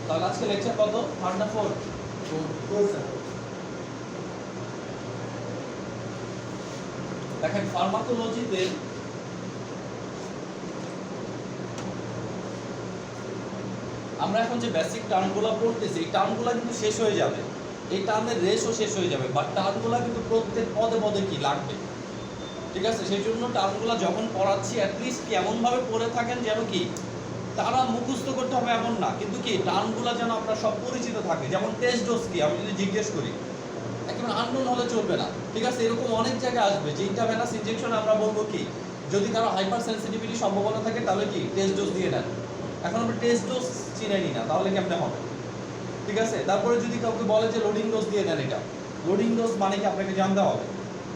তাহলে আজকে লেকচার কত? 3 না 4? 4 স্যার। দেখেন ফার্মাকোলজিতে আমরা এখন যে বেসিক টার্মগুলো পড়তেছি এই টার্মগুলো কিন্তু শেষ হয়ে যাবে, এই টার্মের রেশও শেষ হয়ে যাবে, বাট টার্মগুলো কিন্তু প্রত্যেক পদে পদে কি লাগবে, ঠিক আছে? সেই জন্য টার্মগুলো যখন পড়াচ্ছি অ্যাটলিস্ট কি এমনভাবে পড়ে থাকেন যেন কি তারা মুখস্থ করতে হবে এমন না, কিন্তু কি টার্মগুলো যেন আপনার সব পরিচিত থাকে। যেমন টেস্ট ডোজ কি আমি যদি জিজ্ঞেস করি একেবারে আননোন হলে চলবে না, ঠিক আছে? এরকম অনেক জায়গায় আসবে যে ইন্টারভেনাস ইনজেকশন আমরা বলবো কি যদি কারো হাইপার সেন্সিটিভিটি সম্ভাবনা থাকে তাহলে কি টেস্ট ডোজ দিয়ে দেন। এখন আমরা টেস্ট ডোজ চিনাই না, তাহলে কেমনে হবে, ঠিক আছে? তারপরে যদি কাউকে বলে যে লোডিং ডোজ দিয়ে দেন, এটা লোডিং ডোজ মানে কি আপনাকে জানতে হবে,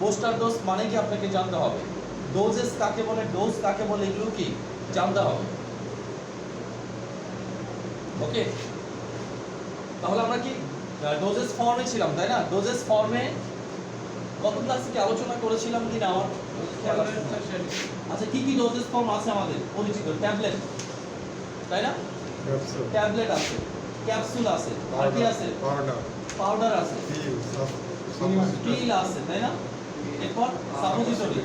বুস্টার ডোজ মানে কি আপনাকে জানতে হবে, ডোজেস কাকে বলে, ডোজ কাকে বলে, এগুলো কি জানতে হবে। ওকে, তাহলে আমরা কি ডোজেস ফর্মে ছিলাম, তাই না? ডোজেস ফর্মে কত ক্লাসে কি আলোচনা করেছিলাম কিনা আমার খেয়াল আসছে না। আচ্ছা, কি কি ডোজেস ফর্ম আছে আমাদের পরিচিত? ট্যাবলেট, তাই না? ট্যাবলেট আছে, ক্যাপসুল আছে, আর কি আছে? পাউডার আছে, পিল আছে, তাই না? এরপর সাপোজিটরি,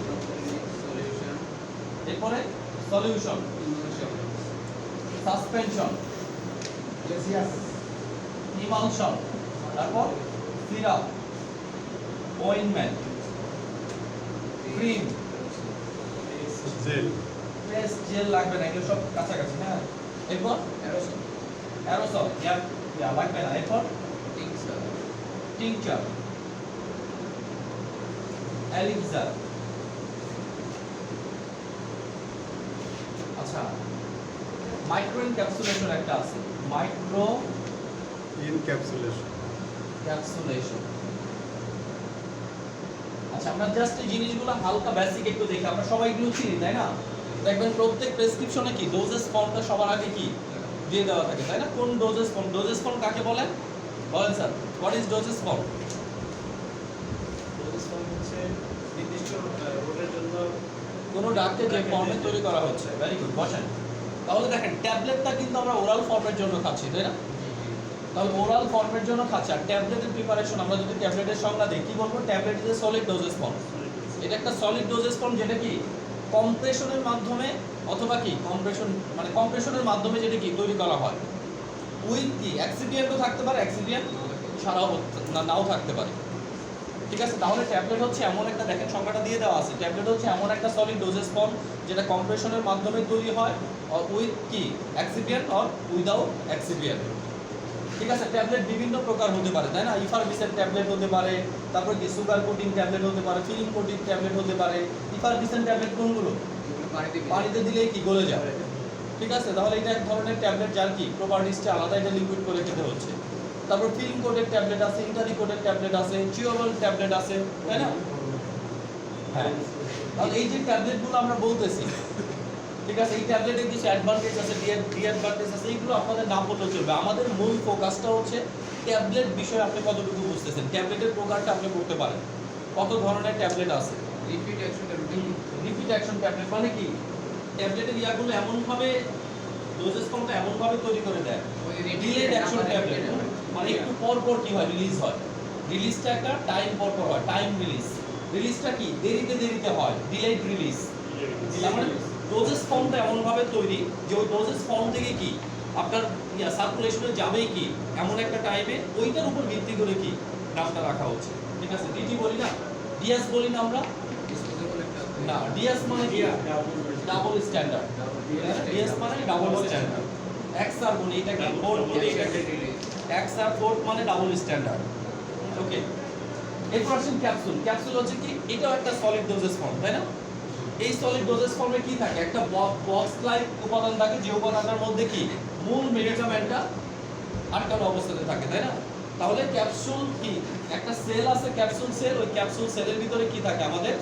এরপরে সলিউশন, সাসপেনশন, ইমালশন, তারপর syrup, ointment, cream, paste, gel লাগবে না, এগুলো সব কাছাকাছি। হ্যাঁ, এরপর অ্যারোসল, লাগবে না। এরপর টিংচার, এলিক্সার। আচ্ছা, মাইক্রো এনক্যাপসুলেশন একটা আছে, মাইক্রো ক্যাপসুলেশন। আচ্ছা, আমরা জাস্ট এই জিনিসগুলো হালকা বেসিক একটু দেখি, আমরা সবাই এগুলো চিনি, তাই না? দেখবেন প্রত্যেক প্রেসক্রিপশনে কি ডোজেস ফর্মটা সবার আগে কি দিয়ে দেওয়া থাকে, তাই না? কোন ডোজেস ফর্ম, ডোজেস ফর্ম কাকে বলেন বলেন sir? What is doses form? Doses form হচ্ছে নির্দিষ্ট রোগের জন্য কোনো ডাক্তার যে ফর্মে তৈরি করা হচ্ছে। ভেরি গুড, বসেন। তাহলে দেখেন ট্যাবলেটটা কিন্তু আমরা ওরাল ফর্মের জন্য খাচ্ছি, তাই না? তাহলে ওরাল ফর্মের জন্য খাচ্ছি। আর ট্যাবলেটের প্রিপারেশন আমরা যদি ট্যাবলেটের সংজ্ঞা দিই কি বলবো? Tablet is a solid doses form. এটা একটা সলিড ডোজেস ফর্ম যেটা কি কম্প্রেশনের মাধ্যমে অথবা কি কম্প্রেশনের মাধ্যমে যেটা কি তৈরি করা হয়। উইথ কি অ্যাক্সিডিয়েন্টও থাকতে পারে, অ্যাক্সিডিয়েন্ট ছাড়াও নাও থাকতে পারে, ঠিক আছে? তাহলে ট্যাবলেট হচ্ছে এমন একটা, দেখেন সংখ্যাটা দিয়ে দেওয়া আছে, ট্যাবলেট হচ্ছে এমন একটা সলিড ডোজেস ফর্ম যেটা কম্প্রেশনের মাধ্যমে তৈরি হয় উইথ কি অ্যাক্সিডিয়েন্ট অর উইদাউট অ্যাক্সিডিয়েন্ট, ঠিক আছে? ট্যাবলেট বিভিন্ন প্রকার হতে পারে, তাই না? ইফারভিসেন্ট ট্যাবলেট হতে পারে, তারপর কি সুগার কোটিং ট্যাবলেট হতে পারে, ফিলিং কোটিং ট্যাবলেট হতে পারে। ইফারভিসেন্ট ট্যাবলেট কোনগুলো? পানিতে দিলেই কি গলে যাবে, ঠিক আছে? তাহলে এটা এক ধরনের ট্যাবলেট যার কি প্রপার্টিসটা আলাদা, এটা লিকুইড করে খেতে হচ্ছে। তারপর ফিল্ম কোটেড ট্যাবলেট আছে, ইন্টারি কোটেড ট্যাবলেট আছে, চিউয়েবল ট্যাবলেট আছে, তাই না? হ্যাঁ, তাহলে এই যে ট্যাবলেটগুলো আমরা বলতেছি, ঠিক আছে, এই ট্যাবলেটের কিছু অ্যাডভান্টেজ আছে, ডিঅ্যাডভান্টেজ আছে, এইগুলো আপনাদের না বললেও চলবে। আমাদের মূল ফোকাসটা হচ্ছে ট্যাবলেট বিষয়ে আপনি কতটুকু বুঝতেছেন, ট্যাবলেটের প্রকারটা আপনি করতে পারেন, কত ধরনের ট্যাবলেট আছে। রিপিট অ্যাকশন ট্যাবলেট মানে কি? ট্যাবলেটের ইয়াগুলো এমনভাবে ডোজেস ফর্মটা এমনভাবে তৈরি করে দেয়, ডিলেড অ্যাকশন ট্যাবলেট মানে একটু পর পর কি হয় রিলিজ হয়, রিলিজটা একটা টাইম পর পর হয়, টাইম রিলিজ। রিলিজটা কি দেরিতে দেরিতে হয়, ডিলেড রিলিজ। মানে ডোজেস ফর্মটা এমনভাবে তৈরি যে ওই ডোজেস ফর্ম থেকে কি আপনার সার্কুলেশনে যাবেই কি এমন একটা টাইমে, ওইটার উপর ভিত্তি করে কি নামটা রাখা হচ্ছে, ঠিক আছে? ডিটি বলি না, ডিএস বলি না আমরা, না ডিএস মানে কি ডাবল স্ট্যান্ডার্ড, ডিএস মানে ডাবল স্ট্যান্ডার্ড। এক্সআর বলি, এটাকে ফোর্থ বলি, এটাকে এক্সআর ফোর্থ মানে ডাবল স্ট্যান্ডার্ড। ওকে, এরপর আসেন ক্যাপসুল। ক্যাপসুল হচ্ছে কি এটাও একটা সলিড ডোজেস ফর্ম, তাই না? এই সলিড ডোজেস ফর্মে কি থাকে? একটা বক্স লাইক উপাদান থাকে, যে উপাদানটার মধ্যে কি মূল মেডিকামেন্টটা আটকানো অবস্থাতে থাকে, তাই না? তাহলে ক্যাপসুল কি একটা সেল আছে, ক্যাপসুল সেল, ওই ক্যাপসুল সেলের ভিতরে কি থাকে? আমাদের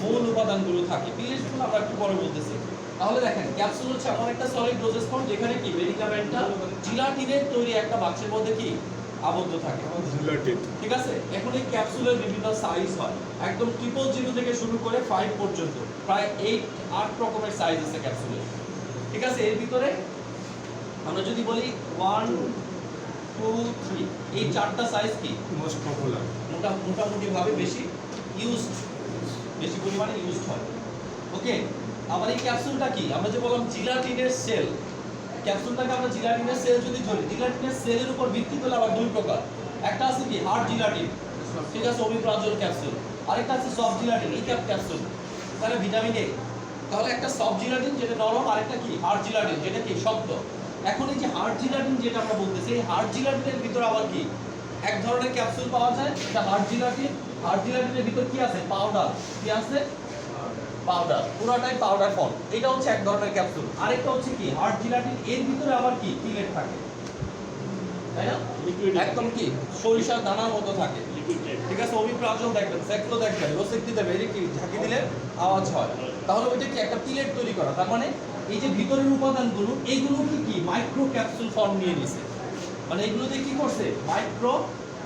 মূল উপাদানগুলো থাকে। পিএইচগুলো আমরা একটু পরে বলতেছি। তাহলে দেখেন ক্যাপসুল হচ্ছে এমন একটা সলিড ডোজেস ফর্ম যেখানে কি মেডিকামেন্টটা জিলাটিনের তৈরি একটা বাক্সের মধ্যে কি আবদ্ধ থাকে, ঠিক আছে? এখন এই ক্যাপসুলের বিভিন্ন সাইজ হয়, একদম 000 থেকে শুরু করে 5 পর্যন্ত, প্রায় 8 রকমের সাইজ আছে ক্যাপসুলের, ঠিক আছে? এর ভিতরে আমরা যদি বলি 1, 2, 3 এই চারটা সাইজ কি মোস্ট পপুলার। মোটামুটি ভাবে বেশি বেশি পরিমাণে ইউজড হয়। ওকে, আবার এই ক্যাপসুলটা কি আমরা যে বললাম জিলাটিনের সেল, ক্যাপসুলটাকে আমরা জিলাটিনের সেল যদি ধরি, জিলাটিনের সেলের উপর ভিত্তি করে আবার দুই প্রকার, একটা আছে কি হার্ড জিলাটিন, ঠিক আছে অমিপ্রাজল ক্যাপসুল, আরেকটা আছে সফট জিলাটিন এই ক্যাপসুল, তাহলে ভিটামিন এ, তাহলে একটা সফট জিলাটিন যেটা নরম, আরেকটা কি হার্ড জিলাটিন যেটা কি শক্ত। এখন এই যে হার্ড জিলাটিন যেটা আমরা বলতেছি, এই হার্ড জিলাটিনের ভিতরে আবার কি এক ধরনের ক্যাপসুল পাওয়া যায়, এটা হার্ড জিলাটিন। হার্ড জিলাটিনের ভিতর কি আছে পাউডার, কি আছে পাউডার, পুরোটাই পাউডার ফর্ম, এটা হচ্ছে এক ধরনের ক্যাপসুল। আরেকটা হচ্ছে কি হার্ড জিলাটিন, এর ভিতরে আবার কি পিলেট থাকে, তাই না একদম কি সরিষার দানার মতো থাকে, ঠিক আছে অমিপ্রাজল দেখবেন, সেক্লো দেখবেন, রোসেক্টি দেবেন, এই কি ঝাঁকি দিলে আওয়াজ হয়, তাহলে ওইটা কি একটা পিলেট তৈরি করা, তার মানে এই যে ভিতরের উপাদানগুলো এইগুলো কি মাইক্রো ক্যাপসুল ফর্ম নিয়ে নিছে, মানে এইগুলোতে কি করছে মাইক্রো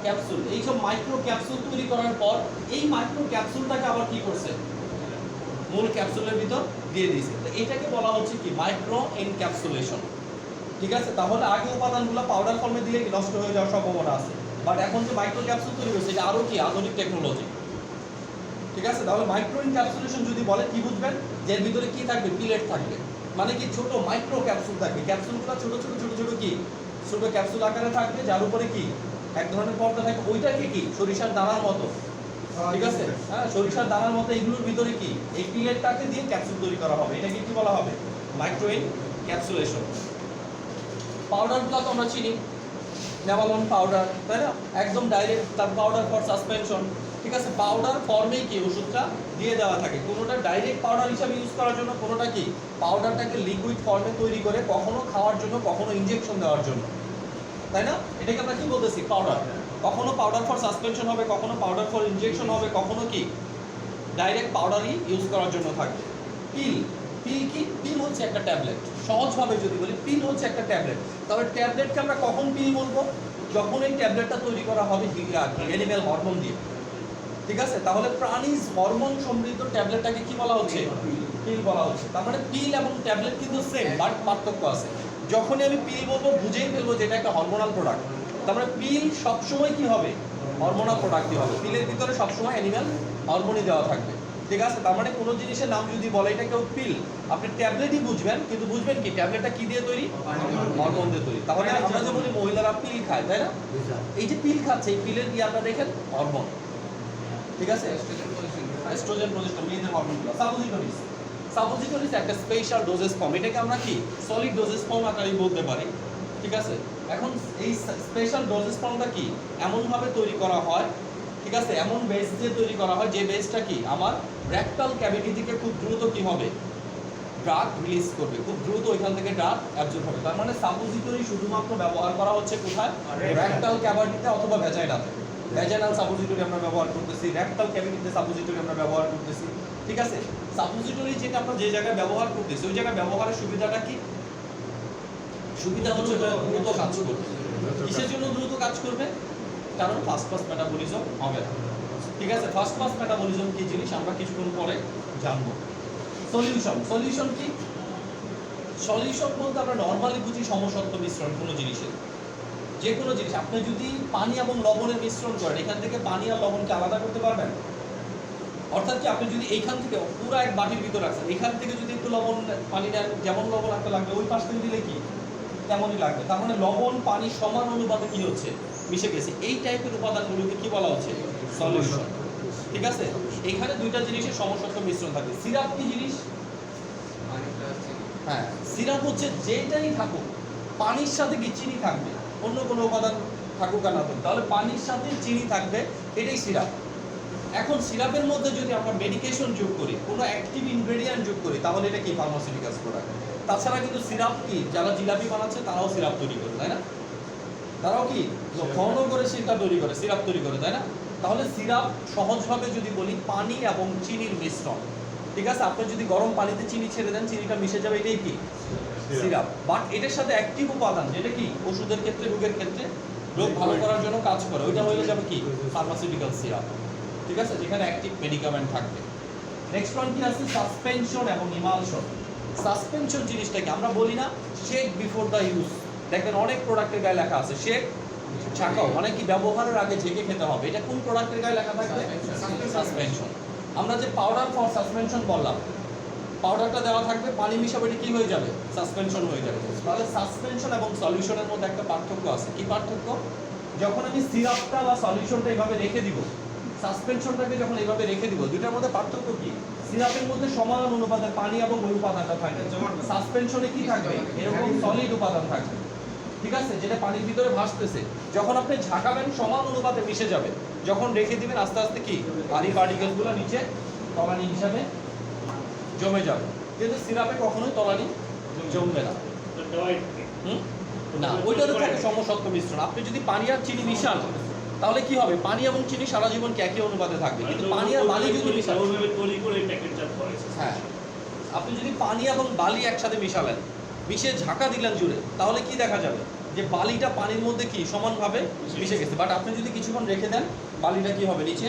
ক্যাপসুল, এইসব মাইক্রো ক্যাপসুল তৈরি করার পর এই মাইক্রো ক্যাপসুলটাকে আবার কি করছে মূল ক্যাপসুলের ভিতর দিয়ে দিয়েছে, তো এটাকে বলা হচ্ছে কি মাইক্রো এনক্যাপসুলেশন, ঠিক আছে। তাহলে আগে উপাদানগুলো পাউডার ফর্মে দিলে নষ্ট হয়ে যাওয়ার সম্ভাবনা আছে, বাট এখন যে মাইক্রো ক্যাপসুল তৈরি হয়েছে এটা আরো কি আধুনিক টেকনোলজি, ঠিক আছে। তাহলে মাইক্রো এনক্যাপসুলেশন যদি বলে কি বুঝবেন, যে এর ভিতরে কি থাকবে পিলেট থাকবে, মানে কি ছোট মাইক্রো ক্যাপসুল থাকবে, ক্যাপসুলগুলো ছোট ছোট কি ছোট ক্যাপসুল আকারে থাকবে, যার উপরে কি এক ধরনের পর্দা থাকবে, ওইটাকে কি সরিষার দানার মতো, ঠিক আছে হ্যাঁ সরিষার দানার মতো এইগুলোর ভিতরে কি এই পিলেটটাকে দিয়ে ক্যাপসুল তৈরি করা হবে, এটাকে কি বলা হবে মাইক্রো এনক্যাপসুলেশন। পাউডারগুলো তো আমরা চিনি, নেভালন পাউডার, তাই না একদম ডাইরেক্ট, তার পাউডার ফর সাসপেনশন, ঠিক আছে পাউডার ফর্মেই কি ওষুধটা দিয়ে দেওয়া থাকে, কোনোটা ডাইরেক্ট পাউডার হিসাবে ইউজ করার জন্য, কোনোটা কি পাউডারটাকে লিকুইড ফর্মে তৈরি করে কখনো খাওয়ার জন্য, কখনো ইনজেকশন দেওয়ার জন্য, তাই না এটাকে আমরা কি বলতেছি পাউডার, কখনো পাউডার ফর সাসপেনশন হবে, কখনো পাউডার ফর ইনজেকশন হবে, কখনো কি ডাইরেক্ট পাউডারই ইউজ করার জন্য থাকবে। পিল, পিল কি পিল হচ্ছে একটা ট্যাবলেট, সহজভাবে যদি বলি পিল হচ্ছে একটা ট্যাবলেট, তবে ট্যাবলেটকে আমরা কখন পিল বলবো, যখন এই ট্যাবলেটটা তৈরি করা হবে অ্যানিম্যাল হরমোন দিয়ে, ঠিক আছে। তাহলে প্রাণীজ হরমোন সমৃদ্ধ ট্যাবলেটটাকে কি বলা হচ্ছে পিল বলা হচ্ছে। তার মানে পিল এবং ট্যাবলেট কিন্তু সেম, বাট পার্থক্য আছে। যখনই আমি পিল বলবো বুঝেই ফেলবো যে এটা একটা হরমোনাল প্রোডাক্ট, তার মানে পিল সবসময় কি হবে হরমোনাল প্রোডাক্টই হবে, পিলের ভিতরে সবসময় অ্যানিম্যাল হরমোনই দেওয়া থাকবে, ঠিক আছে। তার মানে কোনো জিনিসের নাম যদি বলে এটা কেউ পিল, আপনি ট্যাবলেটই বুঝবেন, কিন্তু বুঝবেন কি ট্যাবলেটটা কি দিয়ে তৈরি হরমোন দিয়ে তৈরি। তাহলে আমরা যে বলি মহিলারা পিল খায়, তাই না এই যে পিল খাচ্ছে এই পিলের কি আপনারা দেখেন হরমোন, ঠিক আছে এস্ট্রোজেন প্রোজেস্টেরন মেয়েদের হরমোনগুলো। সাপোজিটরিজ একটা স্পেশাল ডোজেস ফর্ম, এটাকে আমরা কি সলিড ডোজেস ফর্ম আকারে বলতে পারি, ঠিক আছে। এখন এই স্পেশাল ডোজেস ফর্মটা কি এমনভাবে তৈরি করা হয়, ঠিক আছে এমন বেস দিয়ে তৈরি করা হয় যে বেসটা কি আমার রেকটাল ক্যাভিটি থেকে খুব দ্রুত কি হবে ড্রাগ রিলিজ করবে, খুব দ্রুত ওইখান থেকে ড্রাগ অ্যাবজর্ব হবে। তার মানে সাপোজিটরি শুধুমাত্র ব্যবহার করা হচ্ছে কোথায় রেকটাল ক্যাভিটিতে অথবা ভ্যাজাইনাতে, ভ্যাজাইনাল সাপোজিটরি আমরা ব্যবহার করতেছি, রেকটাল ক্যাভিটিতে সাপোজিটরি আমরা ব্যবহার করতেছি, ঠিক আছে। সাপোজিটরি যেটা আমরা যে জায়গায় ব্যবহার করতেছি ওই জায়গায় ব্যবহারের সুবিধাটা কি, সুবিধা হচ্ছে দ্রুত কাজ করবে। কিসের জন্য দ্রুত কাজ করবে, কারণ ফার্স্ট পাস মেটাবলিজম হবে না, ঠিক আছে। ফার্স্ট পাস মেটাবলিজম কি জিনিস আমরা কিছুক্ষণ পরে জানবো। সলিউশন কি, সলিউশন বলতে আমরা নর্মালি বুঝি সমসত্ব মিশ্রণ কোনো জিনিসের, যে কোনো জিনিস আপনি যদি পানি এবং লবণের মিশ্রণ করেন এখান থেকে পানি আর লবণকে আলাদা করতে পারবেন, অর্থাৎ কি আপনি যদি এইখান থেকে পুরো এক বাটির ভিতর রাখছেন, এখান থেকে যদি একটু লবণ পানি নেন যেমন লবণ একটা লাগবে, ওই পাশ থেকে দিলে কি তেমনই লাগবে, তার মানে লবণ পানি সমান অনুপাতে কি হচ্ছে মিশে গেছে, এই টাইপের উপাদানগুলোকে কি বলা হচ্ছে সলিউশন, ঠিক আছে। এখানে দুইটা জিনিসের সমসত্ব মিশ্রণ থাকে। সিরাপ কি জিনিস, হ্যাঁ সিরাপ হচ্ছে যেটাই থাকুক পানির সাথে কি চিনি থাকবে, অন্য কোনো উপাদান থাকুক আর না থাকুক, তাহলে পানির সাথে চিনি থাকবে, এটাই সিরাপ। এখন সিরাপের মধ্যে যদি আমরা মেডিকেশন যোগ করি, কোনো অ্যাক্টিভ ইনগ্রেডিয়েন্ট যোগ করি, তাহলে এটা কি ফার্মাসিউটিক্যালস প্রোডাক্ট। তাছাড়া কিন্তু সিরাপ কি যারা জিলাপি বানাচ্ছে তারাও সিরাপ তৈরি করে, তাই না, তারাও কি ঘন করে সিরাপ তৈরি করে, তাই না। তাহলে সিরাপ সহজভাবে যদি বলি পানি এবং চিনির মিশ্রণ, ঠিক আছে। আপনি যদি গরম পানিতে চিনি ছেড়ে দেন চিনিটা মিশে যাবে, এটাই কি সিরাপ। বাট এটার সাথে অ্যাক্টিভ উপাদান যেটা কি ওষুধের ক্ষেত্রে রোগের ক্ষেত্রে রোগ ভালো করার জন্য কাজ করে, ওইটা হয়ে যাবে কি ফার্মাসিউটিক্যাল সিরাপ, ঠিক আছে, যেখানে অ্যাক্টিভ মেডিকেমেন্ট থাকবে। নেক্সট ওয়ান কি আছে সাসপেনশন এবং ইমালশন। সাসপেনশন জিনিসটাকে আমরা বলি না শেক বিফোর দ্য ইউজ, দেখবেন অনেক প্রোডাক্টের গায়ে লেখা আছে শেক ছাকাও মানে কি ব্যবহারের আগে ঝেঁকে খেতে হবে। এটা কোন প্রোডাক্টের গায়ে লেখা থাকবে? সাসপেনশন। আমরা যে পাউডার ফর সাসপেনশন বললাম, পাউডারটা দেওয়া থাকবে, পানি মিশাবে, এটা কি হয়ে যাবে? সাসপেনশন হয়ে যাবে। তাহলে সাসপেনশন এবং সলিউশনের মধ্যে একটা পার্থক্য আছে। কি পার্থক্য? যখন আমি সিরাপটা বা সলিউশনটা এইভাবে রেখে দিব, সাসপেনশনটাকে যখন এইভাবে রেখে দিব, দুইটার মধ্যে পার্থক্য কি? সিরাপের মধ্যে সমান অনুপাতে পানি এবং ওই উপাদানটা থাকবে, সাসপেনশনে কি থাকবে? এরকম সলিড উপাদান থাকবে, ঠিক আছে, যেটা পানির ভিতরে ভাসতেছে। যখন আপনি ঝাঁকাবেন সমান অনুপাতে মিশে যাবে, যখন রেখে দিবেন আস্তে আস্তে কি পানির পার্টিকেলগুলো নিচে তলানি হিসাবে জমে যাবে। কিন্তু সিরাপে কখনোই তলানি জমবে না। না, ওইটাতে থাকে সমসত্ব মিশ্রণ। আপনি যদি পানি আর চিনি মিশান তাহলে কি হবে? পানি এবং চিনি সারা জীবন কি একই অনুপাতে থাকবে, কিন্তু পানি আর বালি যদি মিশান, হ্যাঁ, আপনি যদি পানি এবং বালি একসাথে মিশালেন, মিশে ঝাঁকা দিলেন জুড়ে, তাহলে কি দেখা যাবে? যে বালিটা পানির মধ্যে কি সমানভাবে মিশে গেছে। বাট আপনি যদি কিছুক্ষণ রেখে দেন, বালিটা কি হবে? নিচে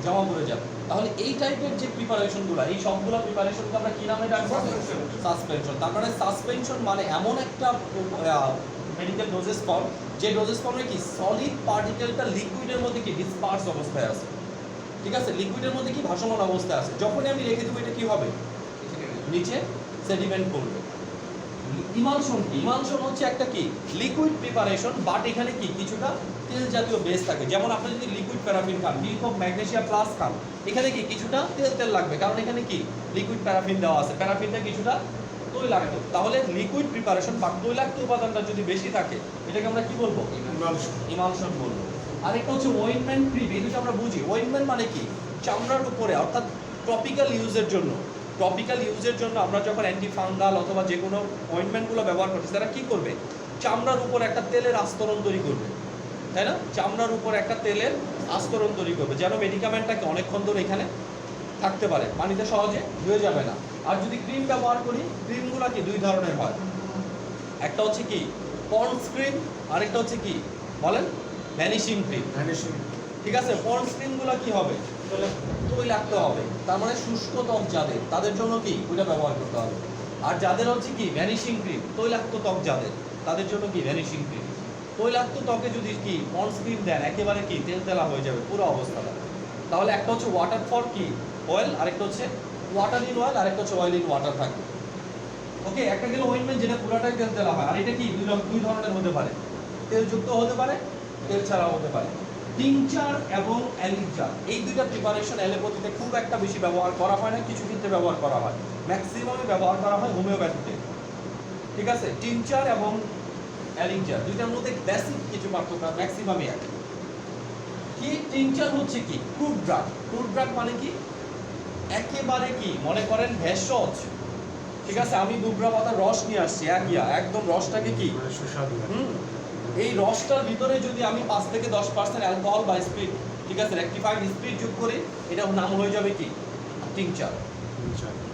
জমা পড়ে যাবে। তাহলে এই টাইপের যে প্রিপারেশনগুলো, এই সবগুলো প্রিপারেশনকে আমরা কি নামে ডাকবো? সাসপেনশন। তার মানে সাসপেনশন মানে এমন একটা মেডিকেল ডোজেস ফর্ম, যে ডোজেস ফর্মে কি সলিড পার্টিকেলটা লিকুইডের মধ্যে কি ডিসপার্স অবস্থায় আছে, ঠিক আছে, লিকুইডের মধ্যে কি ভাসমান অবস্থায় আছে। যখনই আমি রেখে দেবো, এটা কি হবে? নিচে সেডিমেন্ট করবে। ইমালশন কি? ইমালশন হচ্ছে একটা কি লিকুইড প্রিপারেশন, বাট এখানে কি কিছুটা তেল জাতীয় বেস থাকে। যেমন আপনি যদি লিকুইড প্যারাফিন খান, মিল্ক অফ ম্যাগনেসিয়া প্লাস খান, এখানে কি কিছুটা তেল তেল লাগবে, কারণ এখানে কি লিকুইড প্যারাফিন দেওয়া আছে, প্যারাফিনটা কিছুটা তৈলাক্ত। তাহলে লিকুইড প্রিপারেশন বা তৈলাক্ত উপাদানটা যদি বেশি থাকে, এটাকে আমরা কি বলবো? ইমালশন বলবো। আরেকটা হচ্ছে ওয়েন্টমেন্ট ক্রিম। এই দুটো আমরা বুঝি। ওয়েন্টমেন্ট মানে কি চামড়ার উপরে, অর্থাৎ টপিক্যাল ইউজের জন্য। টপিক্যাল ইউজের জন্য আমরা যখন অ্যান্টি ফাঙ্গাল অথবা যে কোনো অয়েন্টমেন্টগুলো ব্যবহার করছি, তারা কী করবে? চামড়ার উপর একটা তেলের আস্তরণ তৈরি করবে, তাই না? চামড়ার উপর একটা তেলের আস্তরণ তৈরি করবে, যেন মেডিকামেন্টটাকে অনেকক্ষণ ধরে এখানে থাকতে পারে, পানিতে সহজে ধুয়ে যাবে না। আর যদি ক্রিম ব্যবহার করি, ক্রিমগুলো কি দুই ধরনের হয়। একটা হচ্ছে কি পন্ডস ক্রিম, আরেকটা হচ্ছে কি বলেন ভ্যানিশিং ক্রিম। ঠিক আছে, পন্ডস ক্রিমগুলো কি হবে? তৈলাক্ত হবে। তার মানে শুষ্ক ত্বক যাদের, তাদের জন্য কি ওইটা ব্যবহার করতে হবে। আর যাদের হচ্ছে কি ভ্যানিশিং ক্রিম, তৈলাক্ত ত্বক যাদের, তাদের জন্য কি ভ্যানিশিং ক্রিম। তৈলাক্ত ত্বকে যদি কি পন্ডস ক্রিম দেন, একেবারে কি তেলতেলা হয়ে যাবে পুরো অবস্থাটা। তাহলে একটা হচ্ছে ওয়াটার ফর কি অয়েল, আরেকটা হচ্ছে ওয়াটার ইন অয়েল, আরেকটা হচ্ছে অয়েল ইন ওয়াটার থাকবে। ওকে, একটা গেলে অয়েন্টমেন্ট যেটা পুরোটাই তেলতেলা হয়, আর এটা কি দুই ধরনের হতে পারে, তেলযুক্ত হতে পারে, তেল ছাড়াও হতে পারে। টিংচার এবং এলিকচার, এই দুইটা প্রিপারেশন অ্যালোপ্যাথিতে খুব একটা বেশি ব্যবহার করা হয় না, কিছু ক্ষেত্রে ব্যবহার করা হয়, ম্যাক্সিমামই ব্যবহার করা হয় হোমিওপ্যাথিতে। ঠিক আছে, টিংচার এবং এলিকচার দুইটার মধ্যে বেসিক কিছু পার্থক্য, ম্যাক্সিমামই এক। কি টিংচার হচ্ছে কি ক্রুড ড্রাগ। ক্রুড ড্রাগ মানে কি একেবারে কি মনে করেন ভেষজ। ঠিক আছে, আমি দুবরা পাতার রস নিয়ে আসছি, একদম রসটাকে কি এই রসটার ভিতরে যদি আমি 5 থেকে 10% অ্যালকোহল বা স্পিরিট, ঠিক আছে, রেকটিফাইড স্পিরিট যোগ করি, এটার নাম হয়ে যাবে কি টিংচার।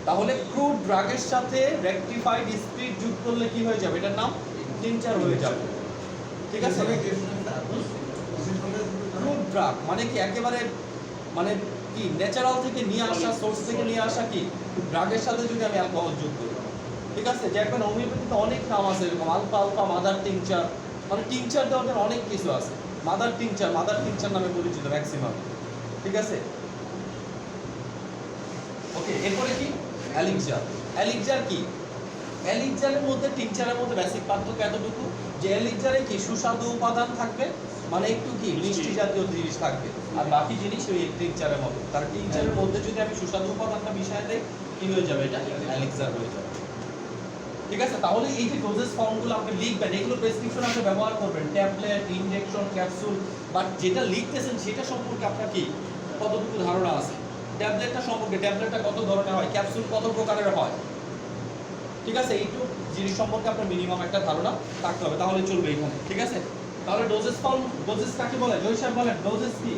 তাহলে ক্রুড ড্রাগের সাথে রেকটিফাইড স্পিরিট যোগ করলে কি হয়ে যাবে? এটার নাম টিংচার হয়ে যাবে। ঠিক আছে, ক্রুড ড্রাগ মানে কি একেবারে মানে কি ন্যাচারাল থেকে নিয়ে আসা, সোর্স থেকে নিয়ে আসা কি ড্রাগের সাথে যদি আমি অ্যালকোহল যোগ করি। ঠিক আছে, দেখবেন হোমিওপ্যাথিতে অনেক নাম আছে, এরকম আলফা মাদার টিংচার, মানে টিংচার দেওয়ার অনেক কিছু আছে। মাদার টিংচার নামে পরিচিত ম্যাক্সিমাম। ঠিক আছে, ওকে, এরপরে কি এলিকচার কি এলিকচারের মধ্যে টিংচারের মধ্যে বেসিক পার্থক্য এতটুকু যে এলিকচারে কি সুস্বাদু উপাদান থাকবে, মানে একটু কি মিষ্টি জাতীয় জিনিস থাকবে, আর বাকি জিনিস ওই টিংচারের মতো। তার টিংচারের মধ্যে যদি আমি সুস্বাদু উপাদানটা মিশিয়ে দেই, কি হয়ে যাবে? এটা এলিকচার হয়ে যাবে। ঠিক আছে, তাহলে এই যে ডোজেস ফর্মগুলো আপনি লিখবেন, এগুলো প্রেসক্রিপশন আপনি ব্যবহার করবেন, ট্যাবলেট, ইনজেকশন, ক্যাপসুল। বাট যেটা লিখতেছেন সেটা সম্পর্কে আপনার কি কতটুকু ধারণা আছে? ট্যাবলেটটা সম্পর্কে, ট্যাবলেটটা কত ধরনের হয়, ক্যাপসুল কত প্রকারের হয়। ঠিক আছে, এইটুকু জিনিস সম্পর্কে আপনার মিনিমাম একটা ধারণা থাকতে হবে, তাহলে চলবে এখানে। ঠিক আছে, তাহলে ডোজেস ফর্ম, ডোজেস কাকে বলে? জয় সাহেব বলেন, ডোজেস কি?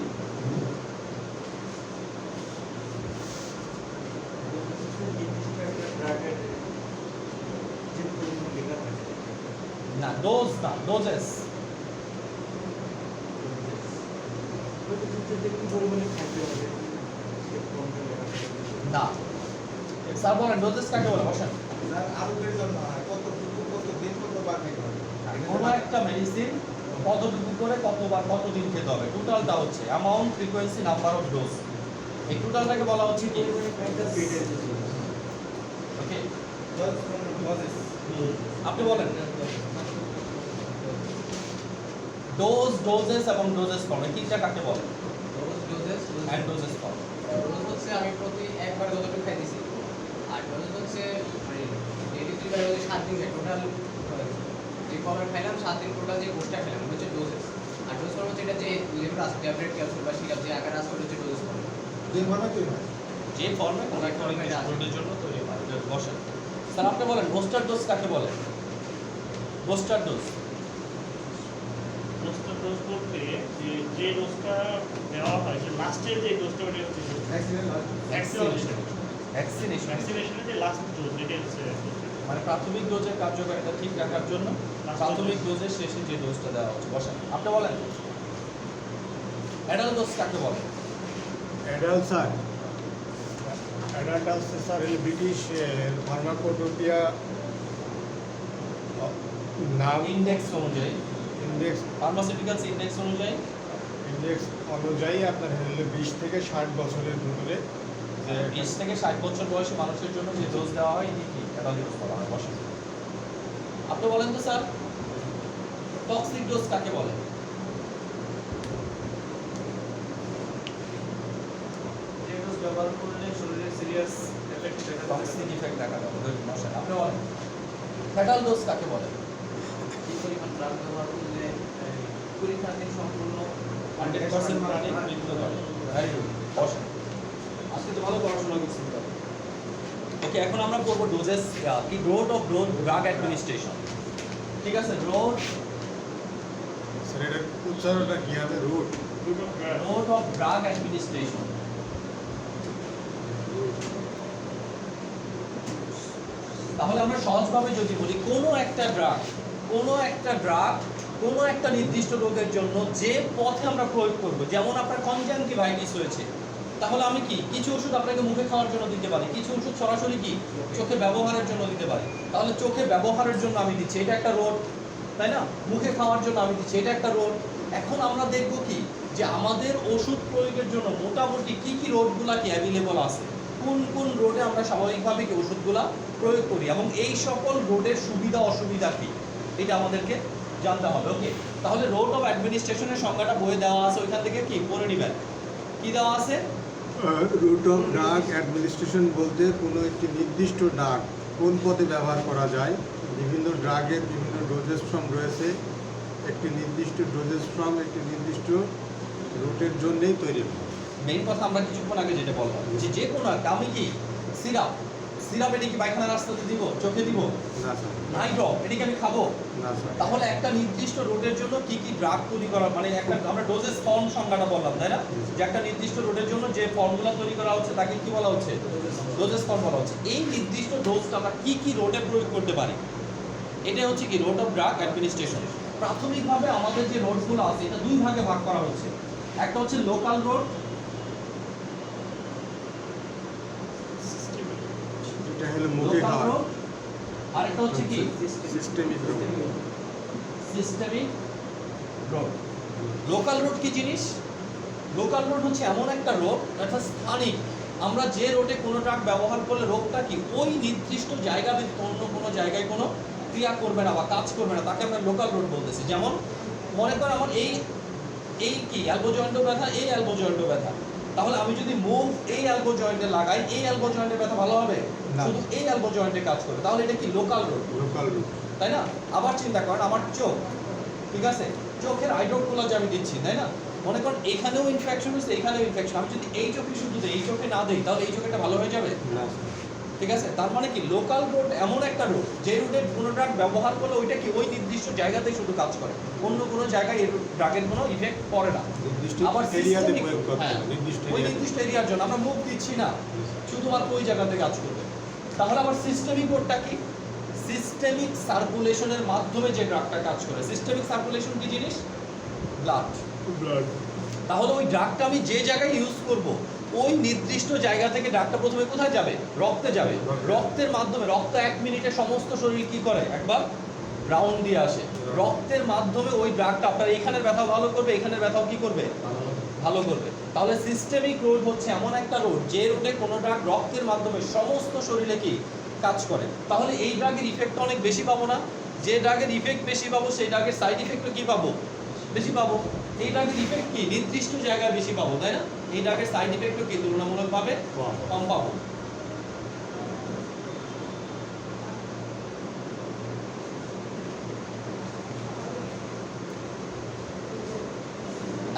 না, ডোজ না, ডোজেস। না স্যার বলেন, ডোজেস কাকে বলে? বসেন। কোনো একটা মেডিসিন কতটুকু করে কতবার কতদিন খেতে হবে, টোটালটা হচ্ছে amount, frequency, number of dose. এই টোটালটাকে বলা হচ্ছে কি? ওকে, আপনি বলেন ডোজ, ডোজেস এবং ডোজেস ফর্ম, এই তিনটা কাকে বলে? And doses form. ডোজ হচ্ছে আমি প্রতি একবার যতটুকু খাইতেছি, আর ডোজ হচ্ছে মানে ডেইলি 3 বার 7 দিন টোটাল যে খাবার খাইলাম 7 দিন টোটাল যে কোর্সটা খেলাম হচ্ছে ডোজেস। আর ডোজ ফর্ম হচ্ছে এটা যে লেভেল আছে, ট্যাবলেট, ক্যাপসুল বা সিরাপ যে আকার আছে ওটা হচ্ছে ডোজ ফর্ম। যে ফর্মে কোন একটা নির্দিষ্ট জন্য তৈরি হয়। বসেন স্যার, আপনি বলেন বুস্টার ডোজ কাকে বলে? বুস্টার ডোজ বুস্টার ডোজ বলতে যে ডোজটা দেওয়া হয়, যে লাস্টের যে ডোজটা ওটা হচ্ছে ভ্যাকসিনেশন। ভ্যাকসিনেশন, ভ্যাকসিনেশনের যে লাস্ট ডোজ এটা হচ্ছে মানে প্রাথমিক ডোজের কার্যকারিতা ঠিক রাখার জন্য প্রাথমিক ডোজের শেষে যে ডোজটা দেওয়া হচ্ছে। বসেন, আপনি বলেন অ্যাডাল্ট ডোজ কাকে বলে? অ্যাডাল্ট স্যার, অ্যাডাল্ট হচ্ছে স্যার এই ব্রিটিশ ফার্মাকোপিয়া নাম ইন্ডেক্স অনুযায়ী, ইন্ডেক্স ফার্মাসিউটিক্যালস ইন্ডেক্স অনুযায়ী আপনার হলে 20 থেকে 60 বছরের ভিতরে যে 20 থেকে 60 বছর বয়সী মানুষের জন্য যে ডোজ দেওয়া হয় এটি কি অ্যাডাল্ট ডোজ বলা হয়। বসেন, আপনি বলেন তো স্যার টক্সিক ডোজ কাকে বলে? যে ডোজ ব্যবহার করলে শরীরে সিরিয়াস এফেক্ট দেখা টক্সিক ইফেক্ট দেখা যাবে। বসেন, আপনি বলেন ফ্যাটাল ডোজ কাকে বলে? এই পরিমাণ ড্রাগ ব্যবহার করলে পরীক্ষা দিন সম্পূর্ণ 100% প্রাণী মৃত্যু করে। ভেরি গুড, বসেন। আজকে তো ভালো পড়াশোনা করছি। ওকে, এখন আমরা করব ডোজেস কি রোড অফ ড্রাগ অ্যাডমিনিস্ট্রেশন। ঠিক আছে, রোড স্যার এটার উচ্চারণটা কি হবে? Route road of drug administration. তাহলে আমরা সহজভাবে যদি বলি কোনো একটা ড্রাগ কোনো একটা নির্দিষ্ট রোগের জন্য যে পথে আমরা প্রয়োগ করব, যেমন আপনার কনজাংটিভাইটিস হয়েছে, তাহলে আমি কি কিছু ওষুধ আপনাকে মুখে খাওয়ার জন্য দিতে পারি, কিছু ওষুধ সরাসরি কি চোখে ব্যবহারের জন্য দিতে পারি। তাহলে চোখে ব্যবহারের জন্য আমি দিচ্ছি, এটা একটা রোড, তাই না? মুখে খাওয়ার জন্য আমি দিচ্ছি, এটা একটা রোড। এখন আমরা দেখব কি যে আমাদের ওষুধ প্রয়োগের জন্য মোটামুটি কি কি রোডগুলা কি অ্যাভেলেবল আছে, কোন কোন রোডে আমরা স্বাভাবিকভাবে কি ওষুধগুলা প্রয়োগ করি, এবং এই সকল রোডের সুবিধা অসুবিধা কি এটা আমাদেরকে জানতে হবে। ওকে, তাহলে রোড অফ অ্যাডমিনিস্ট্রেশনের সংজ্ঞাটা বইয়ে দেওয়া আছে, ওইখান থেকে কি পড়ে নেবেন। কি দেওয়া আছে? রুট অফ ড্রাগ অ্যাডমিনিস্ট্রেশন বলতে কোনো একটি নির্দিষ্ট ড্রাগ কোন পথে ব্যবহার করা যায়। বিভিন্ন ড্রাগের বিভিন্ন ডোজেস ফর্ম রয়েছে, একটি নির্দিষ্ট ডোজেস ফর্ম একটি নির্দিষ্ট রুটের জন্যই তৈরি হয়। মেইন কথা আমরা কিছুক্ষণ আগে যেটা বললাম যে কোনো একটা, আমি কি সিরাপ এটা কি পায়খানার রাস্তাতে দিব, চোখে দিব? না স্যার, আই ড্রপ এটা কি আমি খাবো? না স্যার। তাহলে একটা নির্দিষ্ট রোডের জন্য কি কি ড্রাগ তৈরি করা, মানে একটা আমরা ডোজেস ফর্ম সংজ্ঞাটা বললাম, তাই না? যে একটা নির্দিষ্ট রোডের জন্য যে ফর্মগুলো তৈরি করা হচ্ছে তাকে কি বলা হচ্ছে? ডোজেস ফর্ম বলা হচ্ছে। এই নির্দিষ্ট ডোজটা আমরা কি কি রোডে প্রয়োগ করতে পারি, এটা হচ্ছে কি রোড অফ ড্রাগ অ্যাডমিনিস্ট্রেশন। প্রাথমিকভাবে আমাদের যে রোডগুলো আছে এটা দুই ভাগে ভাগ করা হচ্ছে। একটা হচ্ছে লোকাল রোড, এটা হলো মুখে লোকাল খাওয়া। রোড, আর একটা হচ্ছে কি সিস্টেমিক রোগ। Systemic road. লোকাল রোড কি জিনিস? লোকাল রোড হচ্ছে এমন একটা রোড, অর্থাৎ স্থানিক, আমরা যে রোডে কোনো ড্রাগ ব্যবহার করলে রোগটা কি ওই নির্দিষ্ট জায়গা ব্যতীত অন্য কোনো জায়গায় কোনো ক্রিয়া করবে না বা কাজ করবে না, তাকে আমরা লোকাল রোড বলতেছি। যেমন মনে করেন আমার এই কি এলবো জয়েন্টও ব্যথা, এই এলবো জয়েন্টও ব্যথা, তাহলে আমি যদি মুভ এই এলবো জয়েন্টে লাগাই, এই এলবো জয়েন্টে ব্যথা ভালো হবে? না। শুধু এই এলবো জয়েন্টে কাজ করবে, তাহলে এটা কি লোকাল রোড, লোকাল রুট। তাই না? আবার চিন্তা করেন আমার চোখ, ঠিক আছে, চোখের আইড্রপগুলো যে আমি দিচ্ছি, তাই না? মনে করেন এখানেও ইনফেকশন হচ্ছে, এখানেও ইনফেকশন, আমি যদি এই চোখে শুধু দিই, এই চোখে না দিই, তাহলে এই চোখেটা ভালো হয়ে যাবে? না ঠিক আছে, তার মানে কি লোকাল রোড এমন একটা রোড যে রোডে কোনো ড্রাগ ব্যবহার করলে ওইটা কি ওই নির্দিষ্ট জায়গাতেই শুধু কাজ করে, অন্য কোনো জায়গায় এই ড্রাগের কোনো ইফেক্ট পড়ে না। নির্দিষ্ট আবার এরিয়াতে systemic, প্রয়োগ করতে হ্যাঁ, হবে, নির্দিষ্ট ওই এরিয়াতে। নির্দিষ্ট এরিয়ার জন্য আমরা মুখ দিচ্ছি না, শুধুমাত্র ওই জায়গাতে কাজ করবে। তাহলে আবার সিস্টেমিক রোডটা কি? সিস্টেমিক সার্কুলেশনের মাধ্যমে যে ড্রাগটা কাজ করে। সিস্টেমিক সার্কুলেশন কি জিনিস? ব্লাড। তাহলে ওই ড্রাগটা আমি যে জায়গায় ইউজ করব ওই নির্দিষ্ট জায়গা থেকে ড্রাগটা প্রথমে কোথায় যাবে? রক্তে যাবে। রক্তের মাধ্যমে, রক্ত 1 মিনিটে সমস্ত শরীর কি করে? একবার রাউন্ড দিয়ে আসে, রক্তের মাধ্যমে ওই ড্রাগটা আপনার এখানের ব্যথা ভালো করবে, এখানের ব্যথাও কি করবে, ভালো করবে। তাহলে সিস্টেমিক রোড হচ্ছে এমন একটা রোড যে রোডে কোনো ড্রাগ রক্তের মাধ্যমে সমস্ত শরীরে কি কাজ করে। তাহলে এই ড্রাগের ইফেক্ট অনেক বেশি পাবো না? যে ড্রাগের ইফেক্ট বেশি পাবো সেই ড্রাগের সাইড ইফেক্টও কি পাবো, বেশি পাবো। এই ড্রাগের ইফেক্ট কি নির্দিষ্ট জায়গায় বেশি পাবো, তাই না? এই ড্রাগের সাইড ইফেক্টও কি তুলনামূলকভাবে কম পাবো।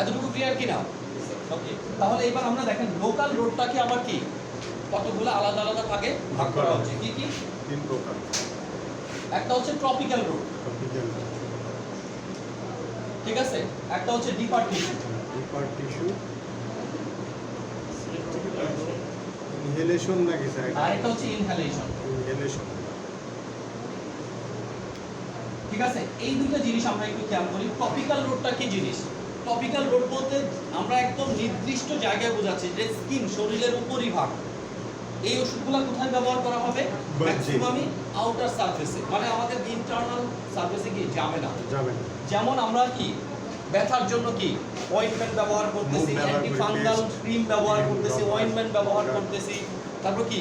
এতটুকু ক্লিয়ার কি না? ওকে, তাহলে এবার আমরা দেখেন লোকাল রোডটাকে আবার কি কতগুলো আলাদা আলাদা ভাগে ভাগ করা হচ্ছে। কি কি? 3 প্রকার। একটা হচ্ছে ট্রপিক্যাল রোড, টপিক্যাল, ঠিক আছে, একটা হচ্ছে ডিপার টিস্যু, ডিপার টিস্যু, ইনহেলেশন নাকি স্যার? আর একটা হচ্ছে ইনহেলেশন, ইনহেলেশন। ঠিক আছে। এই দুটো জিনিস আমরা একটু খেয়াল করি। টপিক্যাল রোডটা কি জিনিস? টপিক্যাল রোড বলতে আমরা একদম নির্দিষ্ট জায়গায় বোঝাচ্ছি যে স্কিন, শরীরের উপরিভাগ। এই ওষুধগুলো কোথায় ব্যবহার করা হবে? ম্যাক্সিমামই আউটার সারফেসে, মানে আমাদের ইন্টারনাল সারফেসে কি যাবে না। যাবে না। যেমন আমরা কি ব্যথার জন্য কি অয়েন্টমেন্ট ব্যবহার করতেছি, Move ব্যবহার করি, অ্যান্টি ফাঙ্গাল paste, ক্রিম ব্যবহার করতেছি, drop, অয়েন্টমেন্ট ব্যবহার drop। করতেছি, তারপর কি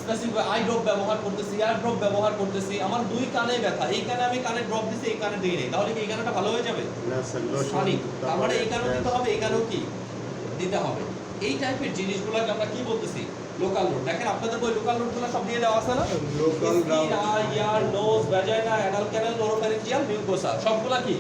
স্পেসিফিক আই ড্রপ ব্যবহার করতেছি, এয়ার ড্রপ ব্যবহার করতেছি। আমার দুই কানে ব্যথা, এই কানে আমি কানে ড্রপ দিছি, এই কানে দিই নেই, তাহলে কি এই কানেটা ভালো হয়ে যাবে? না স্যার, লোশন। সরি, তার মানে এই কানেও দিতে হবে, এই কানেও কি দিতে হবে। এই টাইপের জিনিসগুলোকে আমরা কি বলতেছি? Local road. দেখেন আপনাদের বই লোকাল রোডগুলো সব দিয়ে দেওয়া আছে না? Local skin, eye, ear, nose, vagina, anal canal, oropharyngeal, mucosa, সবগুলা কি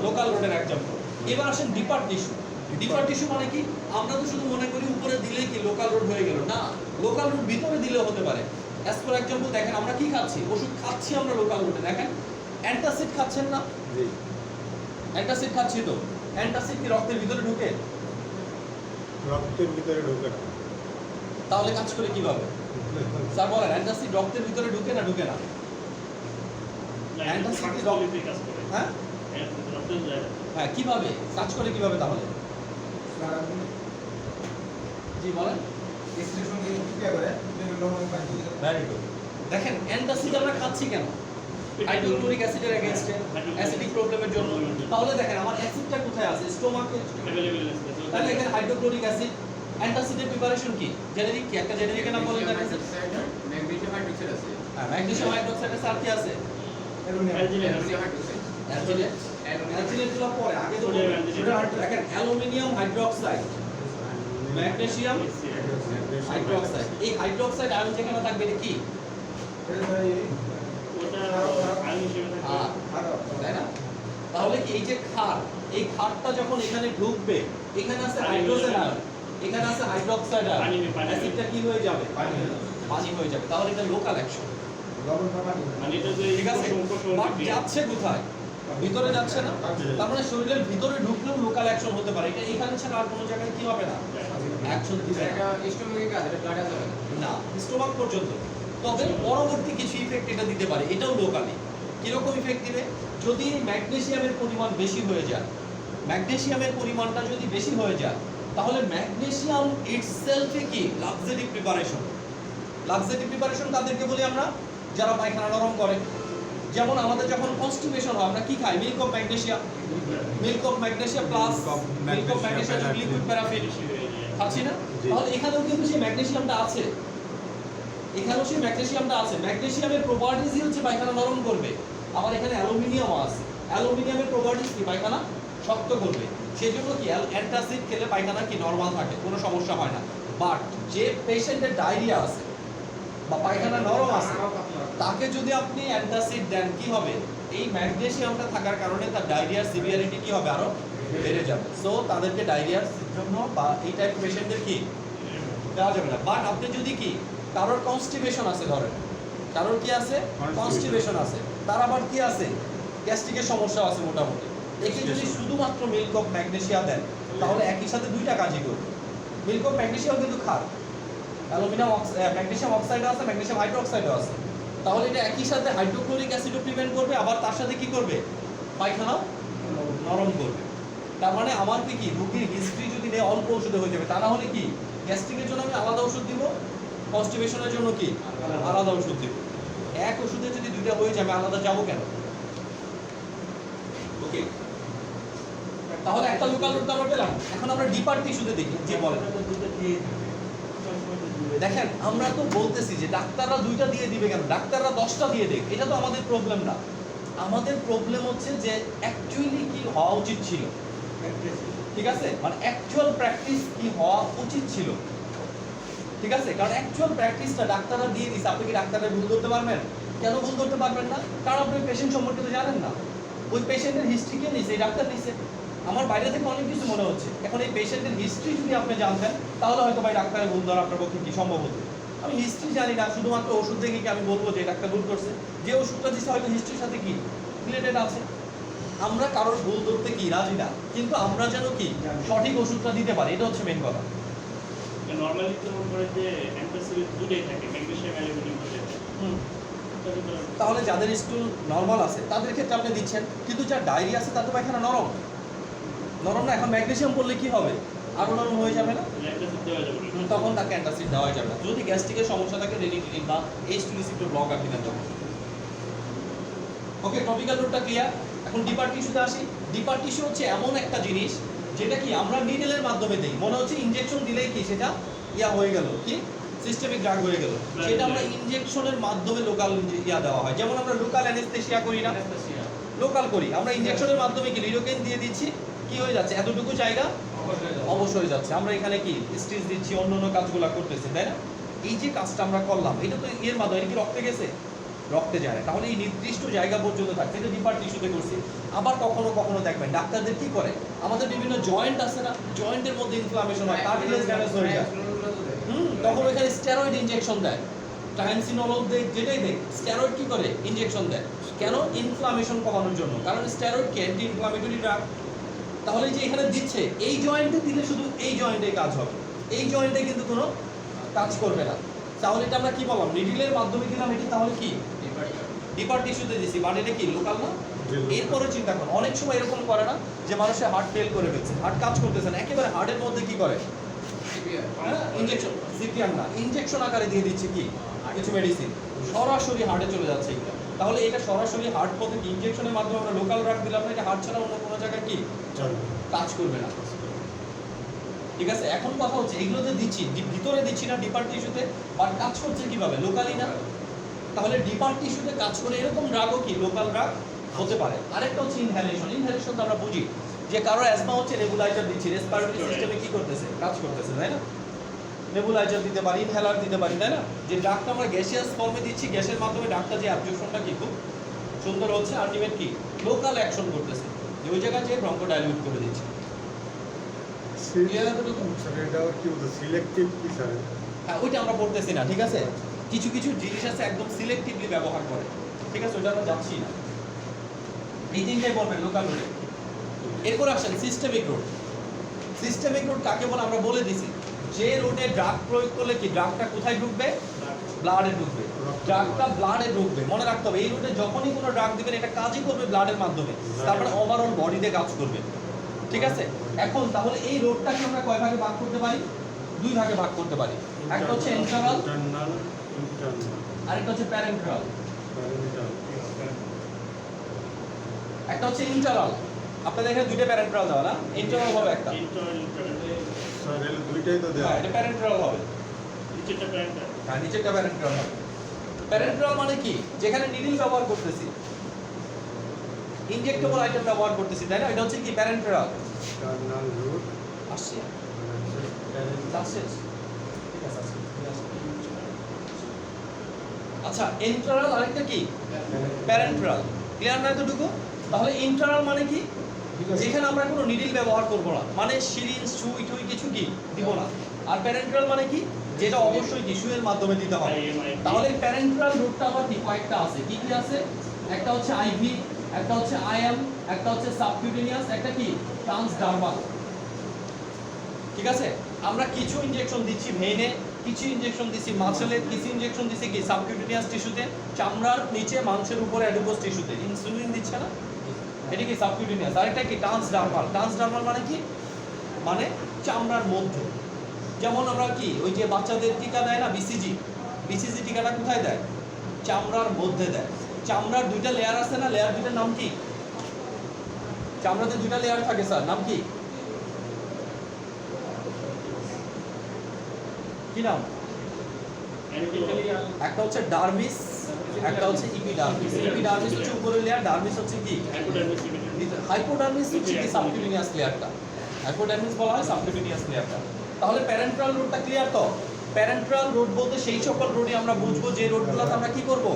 লোকাল রোডের এক্সাম্পল। এবার আসেন ডিপার টিস্যু। ডিপার টিস্যু মানে কি? আমরা তো শুধু মনে করি উপরে দিলেই কি লোকাল রোড হয়ে গেল, না, লোকাল রোড ভিতরে দিলেও হতে পারে। অ্যাজ ফর এক্সাম্পল দেখেন আমরা কি খাচ্ছি, ওষুধ খাচ্ছি আমরা লোকাল রোডে। দেখেন অ্যান্টাসিড খাচ্ছেন না? জি। অ্যান্টাসিড খাচ্ছি তো, অ্যান্টাসিড কি রক্তের ভিতরে ঢুকে? রক্তের ভিতরে ঢোকে না। তাহলে কাজ করে কিভাবে? স্যার বলেন, অ্যান্টাসিড রক্তের ভিতরে ঢুকে না ঢুকে না? অ্যান্টাসিড কাজ করে। হ্যাঁ রক্তের যায় না। হ্যাঁ, কিভাবে কাজ করে কিভাবে তাহলে? জি বলেন। Very good. দেখেন অ্যান্টাসিড আমরা খাচ্ছি কেন? হাইড্রোক্লোরিক অ্যাসিডের এগেইনস্টে, অ্যাসিডিক প্রবলেমের জন্য। তাহলে দেখেন আমার অ্যাসিডটা কোথায় আছে? স্টোমাকে। Available আছে। তাহলে এখানে হাইড্রোক্লোরিক অ্যাসিড, অ্যান্টাসিডের প্রিপারেশন কি? জেনেরিক কি? একটা জেনেরিকের নাম বলেন। ম্যাগনেসিয়াম হাইড্রোক্সাইড আছে, হ্যাঁ, ম্যাগনেসিয়াম হাইড্রোক্সাইডের সাথে কি আছে? অ্যালুমিনিয়াম হাইড্রোক্সাইড, অ্যালজিনেটগুলো পরে, আগে তো দেখেন অ্যালুমিনিয়াম হাইড্রোক্সাইড, ম্যাগনেসিয়াম হাইড্রোক্সাইড। এই হাইড্রোক্সাইড আয়ন যেখানে থাকবে এটা কি? ওটা আয়ন হিসেবে থাকে। তাই না? তাহলে কি এই যে ক্ষার, এই ক্ষারটা যখন এখানে ঢুকবে, এখানে আছে হাইড্রোজেন আয়ন, এখানে আছে হাইড্রোক্সাইড আয়ন, পানি। অ্যাসিডটা কি হয়ে যাবে? পানি হয়ে যাবে। তাহলে এটা লোকাল অ্যাকশন, মানে এটা যে ঠিক আছে? বাট যাচ্ছে কোথায়? ভিতরে যাচ্ছে না। তার মানে শরীরের ভিতরে ঢুকলেও লোকাল অ্যাকশন হতে পারে। এটা এখানে ছাড়া আর কোনো জায়গায় কি হবে না, অ্যাকশন দিবে না। এটা স্টোমাকে কাজ, এটা ব্লাডে যাবে না, স্টোমাক পর্যন্ত। তবে পরবর্তী কিছু ইফেক্ট এটা দিতে পারে, এটাও লোকালি। কিরকম ইফেক্ট দিবে? যদি ম্যাগনেসিয়ামের পরিমাণ বেশি হয়ে যায়, ম্যাগনেসিয়ামের পরিমাণটা যদি বেশি হয়ে যায়, তাহলে ম্যাগনেসিয়াম ইটসেলফে কি লাক্সেটিভ প্রিপারেশন। লাক্সেটিভ প্রিপারেশন কাদেরকে বলি আমরা? যারা পায়খানা নরম করে। যেমন আমাদের যখন কনস্টিপেশন হয় আমরা কি খাই? Milk of magnesium, milk of magnesium plus milk of magnesium liquid paraffin খাচ্ছি না? তাহলে এখানেও কিন্তু সেই ম্যাগনেসিয়ামটা আছে, এখানেও সেই ম্যাগনেসিয়ামটা আছে। ম্যাগনেসিয়ামের প্রপার্টিসই হচ্ছে পায়খানা নরম করবে। আবার এখানে অ্যালুমিনিয়াম আছে, অ্যালুমিনিয়ামের প্রপার্টিস কি? পায়খানা শক্ত করবে। সেই জন্য কি অ্যান্টাসিড খেলে পায়খানা কি নরমাল থাকে, কোনো সমস্যা হয় না। বাট যে পেশেন্টের ডায়রিয়া আছে বা পায়খানা নরম আছে, তাকে যদি আপনি অ্যান্টাসিড দেন কি হবে? এই ম্যাগনেসিয়ামটা থাকার কারণে তার ডায়রিয়ার সিভিয়ারিটি কি হবে? আরো বেড়ে যাবে। সো তাদেরকে ডায়রিয়ার জন্য বা এই টাইপ পেশেন্টদের কি দেওয়া যাবে না। বাট আপনি যদি কি কারোর কনস্টিপেশন আছে, ধরেন কারোর কি আছে? কনস্টিপেশন আছে, তার আবার কি আছে? গ্যাস্ট্রিকের সমস্যা আছে মোটামুটি। একে যদি শুধুমাত্র মিল্ক অফ ম্যাগনেসিয়া দেন, তাহলে একই সাথে দুইটা কাজই করবে। মিল্ক অফ ম্যাগনেসিয়াও কিন্তু খার, অ্যালুমিনিয়াম ম্যাগনেসিয়াম অক্সাইডও আছে, ম্যাগনেসিয়াম হাইড্রোক্সাইডও আছে। তাহলে এটা একই সাথে হাইড্রোক্লোরিক অ্যাসিডও প্রিভেন্ট করবে, আবার তার সাথে কি করবে? পায়খানাও নরম করবে। তার মানে আমার কি রোগীর হিস্ট্রি যদি নেই অল্প ওষুধে হয়ে যাবে। তা না হলে কি গ্যাস্ট্রিকের জন্য আমি আলাদা ওষুধ দিব, কনস্টিপেশনের জন্য কি আলাদা ওষুধ দিব। এক ওষুধে যদি দুইটা হয়ে যায় আমি আলাদা যাবো কেন? ওকে, তাহলে একটা লোকাল রুট আমরা পেলাম। এখন আমরা ডিপার টিস্যুতে দেখি যে বলেন। দেখেন আমরা তো বলতেছি যে ডাক্তাররা দুইটা দিয়ে দিবে কেন, ডাক্তাররা 10টা দিয়ে দেখ, এটা তো আমাদের প্রবলেম না। আমাদের প্রবলেম হচ্ছে যে অ্যাকচুয়ালি কি হওয়া উচিত ছিল, ঠিক আছে, মানে অ্যাকচুয়াল প্র্যাকটিস কি হওয়া উচিত ছিল, ঠিক আছে। কারণ অ্যাকচুয়াল প্র্যাকটিসটা ডাক্তাররা দিয়ে দিচ্ছে, আপনি কি ডাক্তাররা ভুল করতে পারবেন? কেন ভুল করতে পারবেন না? কারণ আপনি পেশেন্ট সম্পর্কে তো জানেন না। ওই পেশেন্টের হিস্ট্রি কে নিছে, এই ডাক্তার নিছে। আমার বাইরে থেকে অনেক কিছু মনে হচ্ছে, এখন এই পেশেন্টের হিস্ট্রি যদি আপনি জানতেন তাহলে হয়তো ভাই ডাক্তারের ভুল ধরা আপনার পক্ষে কি সম্ভব হতো। আমি হিস্ট্রি জানি না, শুধুমাত্র ওষুধ দেখে কি আমি বলবো যে ডাক্তার ভুল করছে? যে ওষুধটা দিচ্ছে হয়তো হিস্ট্রির সাথে কি রিলেটেড আছে। আমরা কারোর ভুল ধরতে কি রাজি না, কিন্তু আমরা যেন কি সঠিক ওষুধটা দিতে পারি, এটা হচ্ছে মেন কথা। নরমালি তো মনে করে যে অ্যান্টাসিড দুটোই থাকে, ম্যাগনেসিয়াম অ্যালুমিনিয়াম দুটোই থাকে। তাহলে যাদের স্টুল নরমাল আছে তাদের ক্ষেত্রে আপনি দিচ্ছেন, কিন্তু যার ডায়রিয়া আছে তার তো পায়খানা নরম নরম না। এখন ম্যাগনেসিয়াম পড়লে কি হবে? আরো নরম হয়ে যাবে না? অ্যান্টাসিড দেওয়া যাবে না। তখন তাকে অ্যান্টাসিড দেওয়া যাবে না। যদি গ্যাস্ট্রিকের সমস্যা থাকে রেডিটিন বা H2 রিসেপ্টর ব্লক আপনি দেন তখন। ওকে, টপিক্যাল রুটটা ক্লিয়ার। এখন ডিপার টিস্যুতে আসি। ডিপার টিস্যু হচ্ছে এমন একটা জিনিস যেটা কি আমরা নিডেলের মাধ্যমে দেই, মনে হচ্ছে ইনজেকশন দিলেই কি সেটা ইয়া হয়ে গেল, কি সিস্টেমিক ড্রাগ হয়ে গেল, সেটা আমরা ইনজেকশনের মাধ্যমে লোকাল ইয়া দেওয়া হয়। যেমন আমরা লোকাল অ্যানেস্থেসিয়া করি না, লোকাল করি আমরা ইনজেকশনের মাধ্যমে কি লিডোকেইন দিয়ে দিচ্ছি, কি হয়ে যাচ্ছে এতটুকু জায়গা অবশ হয়ে যাচ্ছে। আমরা এখানে কি স্টিচ দিচ্ছি, অন্য অন্য কাজগুলো করতেছি, তাই না? এই যে কাজটা আমরা করলাম এটা তো এর মাধ্যমে, এটা কি রক্তে গেছে? রক্তে যায় না। তাহলে এই নির্দিষ্ট জায়গা পর্যন্ত থাকছে, এটা ডিপার টিস্যুতে করছি। আবার কখনো কখনো দেখবেন ডাক্তারদের কি করে, আমাদের বিভিন্ন জয়েন্ট আছে না, জয়েন্টের মধ্যে ইনফ্লামেশন হয়, কার্টিলেজ ড্যামেজ হয়ে যায়, তখন ওইখানে স্টেরয়েড ইনজেকশন দেয়, ট্রাইনসিনোলল দেয়, যেটাই দেয় স্টেরয়েড কি করে ইনজেকশন দেয়। কেন? ইনফ্লামেশন কমানোর জন্য, কারণ স্টেরয়েড কি অ্যান্টি ইনফ্লামেটরি ড্রাগ। তাহলে যে এখানে দিচ্ছে এই জয়েন্টে দিলে শুধু এই জয়েন্টে কাজ হবে, এই জয়েন্টে কিন্তু কোনো কাজ করবে না। তাহলে এটা আমরা কি বললাম, নিডিলের মাধ্যমে দিলাম, এটি তাহলে কি ডিপার টিস্যুতে দিছি, বাট এটা কি লোকাল না। এরপরে চিন্তা করুন, অনেক সময় এরকম করে না যে মানুষের হার্ট ফেল করে ফেলছে, হার্ট কাজ করতেছে না, একেবারে হার্টের মধ্যে কি করে ইনজেকশন, সিপিআর না, ইনজেকশন আকারে দিয়ে দিচ্ছে কি কিছু মেডিসিন, সরাসরি হার্টে চলে যাচ্ছে এগুলো। তাহলে এটা সরাসরি হার্ট পথে কি ইনজেকশনের মাধ্যমে আমরা লোকাল ড্রাগ দিলাম না, এটা হার্ট ছাড়া অন্য কোনো জায়গায় কি কাজ করবে না, ঠিক আছে। এখন কথা হচ্ছে এগুলো যে দিচ্ছি ভিতরে দিচ্ছি না ডিপার টিস্যুতে, বাট কাজ করছে কিভাবে, লোকালি না। তাহলে ডিপার টিস্যুতে কাজ করে এরকম ড্রাগও কি লোকাল ড্রাগ হতে পারে। আরেকটা হচ্ছে ইনহ্যালেশন। ইনহ্যালেশন তো আমরা বুঝি যে কারো অ্যাজমা হচ্ছে, নেবুলাইজার দিচ্ছি, রেসপিরেটরি সিস্টেমে কি করতেছে, কাজ করতেছে, তাই না? নেবুলাইজার দিতে পারি, ইনহেলার দিতে পারি, তাই না? যে ড্রাগটা আমরা গ্যাসিয়াস ফর্মে দিচ্ছি, গ্যাসের মাধ্যমে ড্রাগটা যে অ্যাবজর্পশনটা কি খুব সুন্দর হচ্ছে, আলটিমেট কি লোকাল অ্যাকশন করতেছে, যে ওই জায়গায় যে ব্রঙ্কো ডাইলিউট করে দিচ্ছে। সিলেক্টিভ কি স্যার? হ্যাঁ, ওইটা আমরা পড়তেছি না, ঠিক আছে। কিছু কিছু জিনিস আছে একদম সিলেক্টিভলি ব্যবহার করে, ঠিক আছে, ওইটা আমরা যাচ্ছি না। এই তিনটাই বলবেন লোকাল রোডে। এরপর আসেন সিস্টেমিক রোড। সিস্টেমিক রোড কাকে বলে আমরা বলে দিছি, যে রোডে ড্রাগ প্রয়োগ করলে কি ড্রাগটা কোথায় ঢুকবে, ব্লাডে ঢুকবে, ড্রাগটা ব্লাডে ঢুকবে। মনে রাখতে হবে এই রোডে যখনই কোনো ড্রাগ দিবেন এটা কাজই করবে ব্লাডের মাধ্যমে, তারপরে ওভারঅল বডিতে কাজ করবে, ঠিক আছে। এখন তাহলে এই রোডটাকে আমরা কয় ভাগে ভাগ করতে পারি, দুই ভাগে ভাগ করতে পারি। একটা হচ্ছে ইন্টারনাল, আরেকটা হচ্ছে প্যারেন্টাল। একটা হচ্ছে ইন্টারনাল, আপনাদের এখানে দুইটা প্যারেন্টাল দেওয়া না, ইন্টারনাল হবে একটা, স্যার এর দুইটাই তো দেওয়া। হ্যাঁ এটা প্যারেন্টাল হবে, নিচেরটা প্যারেন্টাল। হ্যাঁ নিচেরটা প্যারেন্টাল হবে। প্যারেন্টাল মানে কি, যেখানে নিডল ব্যবহার করতেছি, ইনজেক্টেবল আইটেম ব্যবহার করতেছি, তাই না? এটা হচ্ছে কি প্যারেন্টাল। টার্নাল রুট আসছে ঠিক আছে, আচ্ছা ইন্টারনাল আরেকটা কি প্যারেন্টাল। ক্লিয়ার না এতটুকু? তাহলে ইন্টারনাল মানে কি, যেখানে আমরা কোনো নিডল ব্যবহার করব না, মানে সিরিঞ্জ সুই টুই কিছু কি দিব না। আর প্যারেন্টাল মানে কি, যেটা অবশ্যই কি সুইয়ের মাধ্যমে দিতে হবে। তাহলে প্যারেন্টাল রুটটা আবার কি কয়েকটা আছে, কি কি আছে, একটা হচ্ছে আইভি, একটা হচ্ছে আইএম, একটা হচ্ছে সাবকিউটেনিয়াস, একটা কি ট্রান্সডার্মাল, ঠিক আছে। আমরা কিছু ইনজেকশন দিচ্ছি ভেইনে, কিছু ইনজেকশন দিচ্ছি মাসেলে, কিছু ইনজেকশন দিচ্ছি কি সাবকিউটেনিয়াস টিস্যুতে, চামড়ার নিচে মাংসের উপরে অ্যাডিপোজ টিস্যুতে। ইনসুলিন দিচ্ছে না, এটা কি সাবকিউটেনিয়াস। আরেকটা কি ট্রান্সডার্মাল। ট্রান্সডার্মাল মানে কি, মানে চামড়ার মধ্যে। যেমন আমরা কি ওই যে বাচ্চাদের টিকা দেয় না বিসিজি, বিসিজি টিকাটা কোথায় দেয়, চামড়ার মধ্যে দেয়। চামড়ার দুইটা লেয়ার আছে না, লেয়ার দুইটার নাম কি? চামড়াতে দুইটা লেয়ার থাকে স্যার, নাম কি? কি নাম? একটা হচ্ছে ডার্মিস, একটা হচ্ছে ইপিডার্মিস। ইপিডার্মিস হচ্ছে উপরের লেয়ার, ডার্মিস হচ্ছে কি? হাইপোডার্মিস হচ্ছে কি সাবকিউটেনিয়াস লেয়ারটা। হাইপোডার্মিস বলা হয় সাবকিউটেনিয়াস লেয়ারটা। তাহলে প্যারেন্ট্রাল রোডটা ক্লিয়ার তো? প্যারেন্ট্রাল রোড বলতে সেই সকল রোডই আমরা বুঝবো যে রোডগুলোতে আমরা কি করব?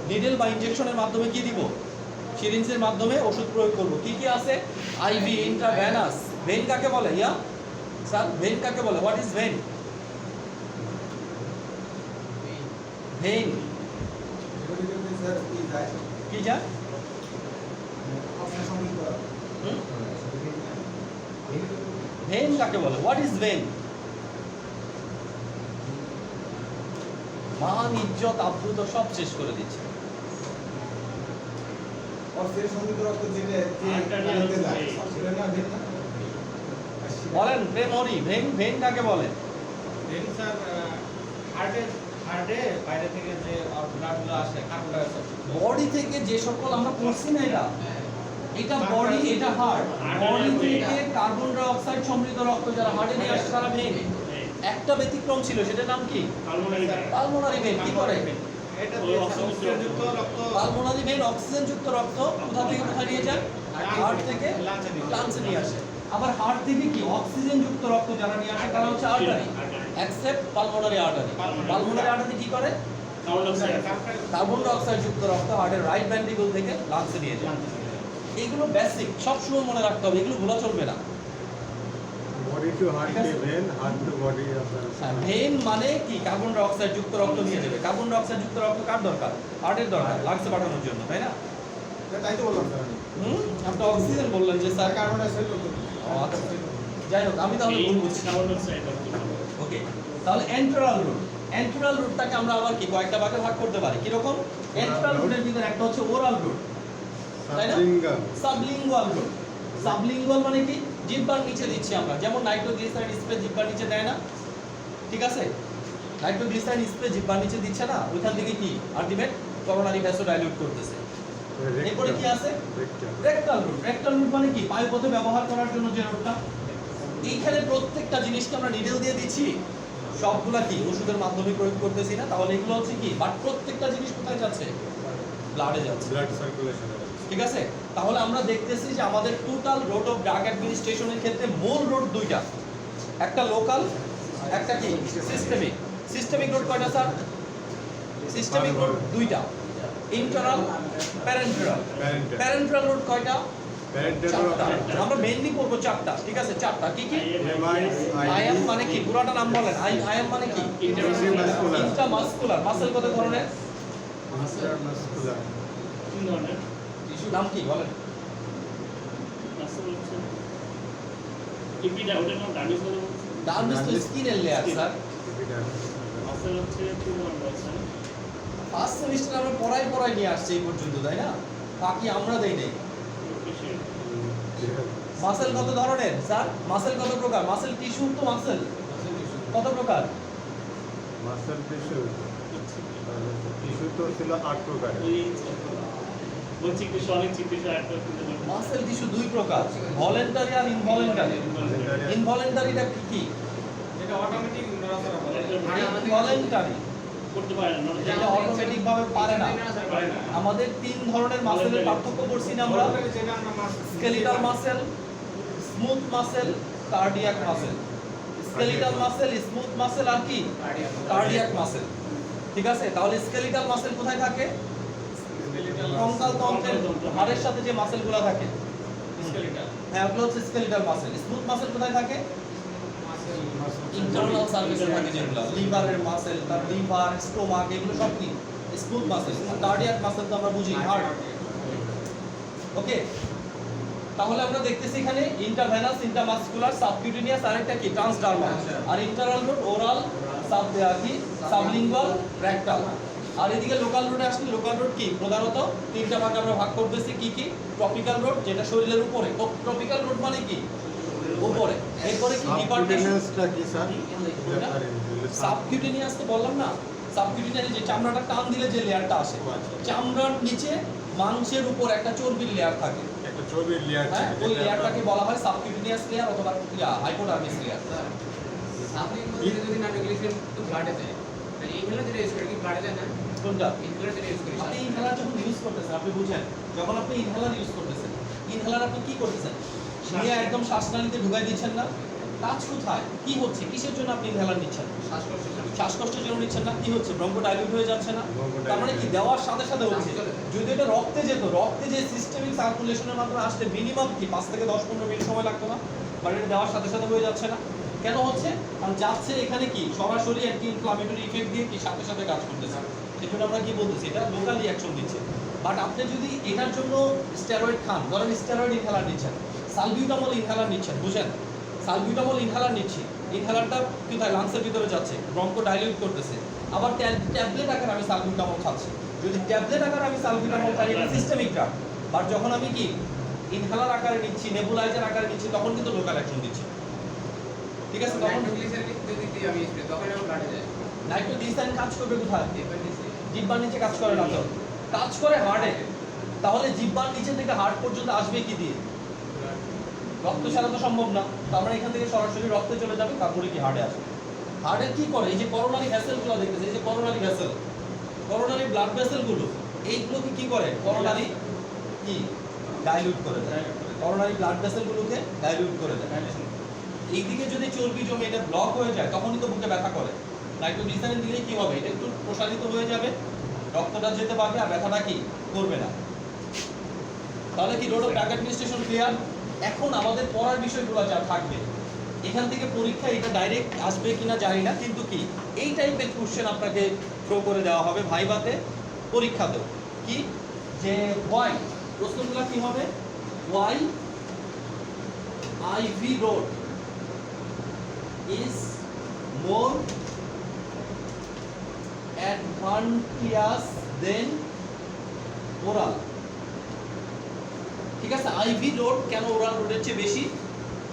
নিডল বা ইনজেকশনের মাধ্যমে কি দিব? সিরিঞ্জের মাধ্যমে ওষুধ প্রয়োগ করব। কি কি আছে? Ivy, intravenous. ভেন কাকে বলে? ইয়া স্যার, ভেন কাকে বলে? What is when? ভেন কি যায়? ভেন কাকে বলে? What is vein? মান, ইজ্জত, আব্রুত সব শেষ করে দিচ্ছে। বলেন প্রেমরি, ভেন ভেন কাকে বলে? দেন স্যার হার্টে বাইরে থেকে যে ব্লাডগুলো আসে কার্বন ডাইঅক্সাইড বডি থেকে যে সকল আমরা পড়ছি না, এটা বডি, এটা হার্ট। বডি থেকে কার্বন ডাই অক্সাইড সমৃদ্ধ রক্ত যারা হার্টে নিয়ে আসে তারা ভেন। একটা ব্যতিক্রম ছিল, সেটার নাম কি? Pulmonary vein. কি করে? এটা দিয়ে অক্সিজেনযুক্ত রক্ত পালমোনারি ভেন অক্সিজেন যুক্ত রক্ত কোথা থেকে কোথায় নিয়ে যায়? হার্ট থেকে লাংসে নিয়ে আসে। আবার হার্ট থেকে কি অক্সিজেন যুক্ত রক্ত যারা নিয়ে আসে তারা হচ্ছে artery, except pulmonary artery. Pulmonary artery কি করে? কার্বন ডাই অক্সাইড যুক্ত রক্ত হার্টের রাইট ভেন্ট্রিকল থেকে লাংসে নিয়ে যায়। এগুলো বেসিক, সব সময় মনে রাখতে হবে, এগুলো ভুলা চলবে না। Body to heart vein, heart to body. Vein মানে কি? কার্বন ডাই অক্সাইড যুক্ত রক্ত নিয়ে যাবে। কার্বন ডাই অক্সাইড যুক্ত রক্ত কার দরকার? হার্টের দরকার, লাংসে পাঠানোর জন্য, তাই না? তাই তো বললাম স্যার। আপনি তো অক্সিজেন বললেন যে স্যার। Carbon dioxide. আচ্ছা, যাই হোক, আমি তাহলে ভুল বুঝছি। ওকে, তাহলে এন্ট্রাল রুট। এন্ট্রাল রুটটাকে আমরা আবার কি কয়েকটা ভাগে ভাগ করতে পারি? কি রকম? এন্ট্রাল রুটের ভিতরে একটা হচ্ছে ওরাল রুট, তাই না? Sublingual root. সাবলিঙ্গুয়াল মানে কি? জিহ্বার নিচে দিচ্ছি আমরা, যেমন নাইট্রোগ্লিসারিন স্প্রে জিহ্বার নিচে দেয় না? ঠিক আছে, নাইট্রোগ্লিসারিন স্প্রে জিহ্বার নিচে দিচ্ছে না, ওইখান থেকে কি আলটিমেট করোনারি ভ্যাসোডাইলিউট করতেছে। এরপরে কি আছে? Rectal root. রেকটাল রুট মানে কি? পায়ুপথে ব্যবহার করার জন্য যে রুটটা। এইখানে প্রত্যেকটা জিনিসকে আমরা নিডল দিয়ে দিচ্ছি, সবগুলা কি ওষুধের মাধ্যমে প্রয়োগ করতেছি না, তাহলে এগুলো হচ্ছে কি? বাট প্রত্যেকটা জিনিস কোথায় যাচ্ছে? ব্লাডে যাচ্ছে, ব্লাড সার্কুলেশনে। ঠিক আছে? তাহলে আমরা দেখতেছি যে আমাদের টোটাল রোড অফ ড্রাগ অ্যাডমিনিস্ট্রেশনের ক্ষেত্রে মূল রোড দুইটা, একটা লোকাল, একটা কি সিস্টেমিক। সিস্টেমিক রোড কয়টা স্যার? সিস্টেমিক রোড দুইটা, ইন্টারাল, প্যারেন্টারাল। প্যারেন্টারাল রোড কয়টা? চারটা। আমরা মেইনলি পড়বো চারটা, ঠিক আছে? চারটা কি কি? আইএম মানে কি? পুরাটা নাম বলেন। আইএম মানে কি? ইন্ট্রামাসকুলার। মাসেল কত ধরনের? মাসকুলার। নাম কি বলেন? ডার্মিস তো স্কিনের লেয়ার স্যার। ফার্স্ট সেমিস্টারে আমরা পড়াই নিয়ে আসছি এই পর্যন্ত, তাই না? বাকি আমরা দেই নাই। মাসেল কত ধরনের স্যার? মাসেল কত প্রকার? মাসেল টিস্যু তো মাসেল কত প্রকার? Muscle tissue. টিস্যু তো ছিল 8 প্রকার। মাসেল টিস্যু দুই প্রকার, ভলেন্টারি আর ইনভলেন্টারি। ইনভলেন্টারিটা কি কি? যেটা অটোমেটিক নড়াচড়া করে ভলেন্টারি করতে পারে না, যেটা অটোমেটিক ভাবে পারে না। আমাদের তিন ধরনের মাসেলের পার্থক্য করছি না আমরা, যেটা আমরা skeletal muscle, smooth muscle, cardiac muscle. Skeletal muscle, smooth muscle আর কি কার্ডিয়াক মাসেল, ঠিক আছে? তাহলে স্কেলিটাল মাসেল কোথায় থাকে? কঙ্কাল তন্ত্রের হাড়ের সাথে যে মাসেলগুলো থাকে, স্কেলিটাল হ্যাঁ ওগুলো হচ্ছে স্কেলিটাল মাসেল। স্মুথ মাসেল কোথায় থাকে? ইন্টারনাল সার্ফেসে থাকে, যেগুলো লিভারের মাসেল, তার লিভার, স্টোমাক, এগুলো সব কি স্মুথ মাসেল। কার্ডিয়াক মাসেল তো আমরা বুঝি হার্ট। ওকে, তাহলে আমরা দেখতেছি এখানে ইন্টারভেনাস, ইন্টারমাসকুলার, সাবকিউটেনিয়াস আর একটা কি ট্রান্সডার্মাল। আর enteral root oral, sublingual, rectal. আর এদিকে লোকাল রুটে আসলে লোকাল রুট কি প্রধানত তিনটা ভাগে আমরা ভাগ করতেছি। কি কি? ট্রপিক্যাল রুট, যেটা শরীরের উপরে। ট্রপিক্যাল রুট মানে কি? উপরে। এরপরে কি ডিপার্টমেন্টালটা কি স্যার? সাবকিউটেনিয়াস তো বললাম না, সাবকিউটেনিয়াস যে চামড়াটা টান দিলে যে লেয়ারটা আসে, ও আচ্ছা। চামড়ার নিচে মাংসের উপর একটা চর্বির লেয়ার থাকে, একটা চর্বির লেয়ার হ্যাঁ, থাকে, ওই যেটা লেয়ারটাকে বলা হয় সাবকিউটেনিয়াস লেয়ার অথবা হাইপোডার্মিস লেয়ার। সাবলিং বলতে যদি নাইট্রোগ্লিসারিন তো ব্লাডে যায়, তাই ইনহেলার যেটা ইউজ করি কি ব্লাডে যায় না? কোনটা? ইনহেলার যেটা ইউজ করি আপনি ইনহেলার যখন ইউজ করতেছেন, আপনি বুঝেন, যখন আপনি ইনহেলার ইউজ করতেছেন, ইনহেলার আপনি কি করতেছেন? নিয়ে একদম শ্বাসনালীতে ঢুকাই দিচ্ছেন না? কাজ কোথায়? কি হচ্ছে? কিসের জন্য আপনি ইনহেলার নিচ্ছেন? শ্বাসকষ্টের জন্য। শ্বাসকষ্টের জন্য নিচ্ছেন না? কি হচ্ছে? ব্রঙ্কোডাইলিউট হয়ে যাচ্ছে না? Bronchodilate তার মানে কি দেওয়ার সাথে সাথে হচ্ছে? চলে যায়। যদি এটা রক্তে যেত, রক্তে যে সিস্টেমিক সার্কুলেশনের মাধ্যমে আসতে মিনিমাম কি 5 থেকে 10-15 মিনিট সময় লাগতো না? বাট এটা দেওয়ার সাথে সাথে হয়ে যাচ্ছে না। কেন হচ্ছে? কারণ যাচ্ছে এখানে কি সরাসরি অ্যান্টি ইনফ্লামেটরি ইফেক্ট দিয়ে কি সাথে সাথে কাজ করতেছে। সেজন্য আমরা কি বলতেছি, এটা লোকাল রিঅ্যাকশন দিচ্ছে। বাট আপনি যদি এটার জন্য স্টেরয়েড খান, ধরেন স্টেরয়েড ইনহেলার নিচ্ছেন, সালবিউটামল ইনহেলার নিচ্ছেন, বুঝেন, সালবিউটামল ইনহেলার নিচ্ছি, ইনহেলারটা কোথায়? লাংসের ভিতরে যাচ্ছে, ব্রঙ্কোডাইলিউট করতেছে। আবার ট্যাবলেট আকারে আমি সালবিউটামল খাচ্ছি, যদি ট্যাবলেট আকারে আমি সালবিউটামল খাই, এটা সিস্টেমিক ড্রাগ। বাট যখন আমি কি ইনহেলার আকারে নিচ্ছি, নেবুলাইজার আকারে নিচ্ছি, তখন কিন্তু লোকাল অ্যাকশন দিচ্ছি। ঠিক আছে? তখন নাইট্রোগ্লিসারিন যদি দিই আমি স্প্রে তখন আমার ব্লাডে যায়। নাইট্রোগ্লিসারিন কাজ করবে কোথায়? ডিপেন্ডেন্সি। জিহ্বার নিচে কাজ করে না তো, কাজ করে হার্টে। তাহলে জিহ্বার নিচে থেকে হার্ট পর্যন্ত আসবে কি দিয়ে? রক্ত ছাড়া তো সম্ভব না। তার মানে এখান থেকে সরাসরি রক্তে চলে যাবে, তারপরে কি হার্টে আসবে। হার্টে কি করে? এই যে করোনারি ভেসেলগুলো দেখতেছে, এই যে করোনারি ভেসেল, করোনারি ব্লাড ভেসেলগুলো, এইগুলোকে কি করে? করোনারি কি ডাইলিউট করে দেয়, করোনারি ব্লাড ভেসেলগুলোকে ডাইলিউট করে দেয়। এইদিকে যদি চর্বি জমে এটা ব্লক হয়ে যায়, তখনই তো বুকে ব্যথা করে। নাইট্রোগ্লিসারিন দিলে কি হবে? এটা একটু প্রসারিত হয়ে যাবে, রক্তটা যেতে পারবে, আর ব্যথাটা কি করবে না। তাহলে কি road of drug administration clear? এখন আমাদের পড়ার বিষয়গুলো যা থাকবে, এখান থেকে পরীক্ষা এটা ডাইরেক্ট আসবে কিনা জানি না, কিন্তু কি এই টাইপের কোশ্চেন আপনাকে থ্রো করে দেওয়া হবে ভাইভাতে, পরীক্ষাতেও। কি যে ওয়াই, প্রশ্নগুলো কি হবে? Why IV road is more advantageous than oral। ঠিক আছে? আইভি রোড কেন ওরাল রোডের চেয়ে বেশি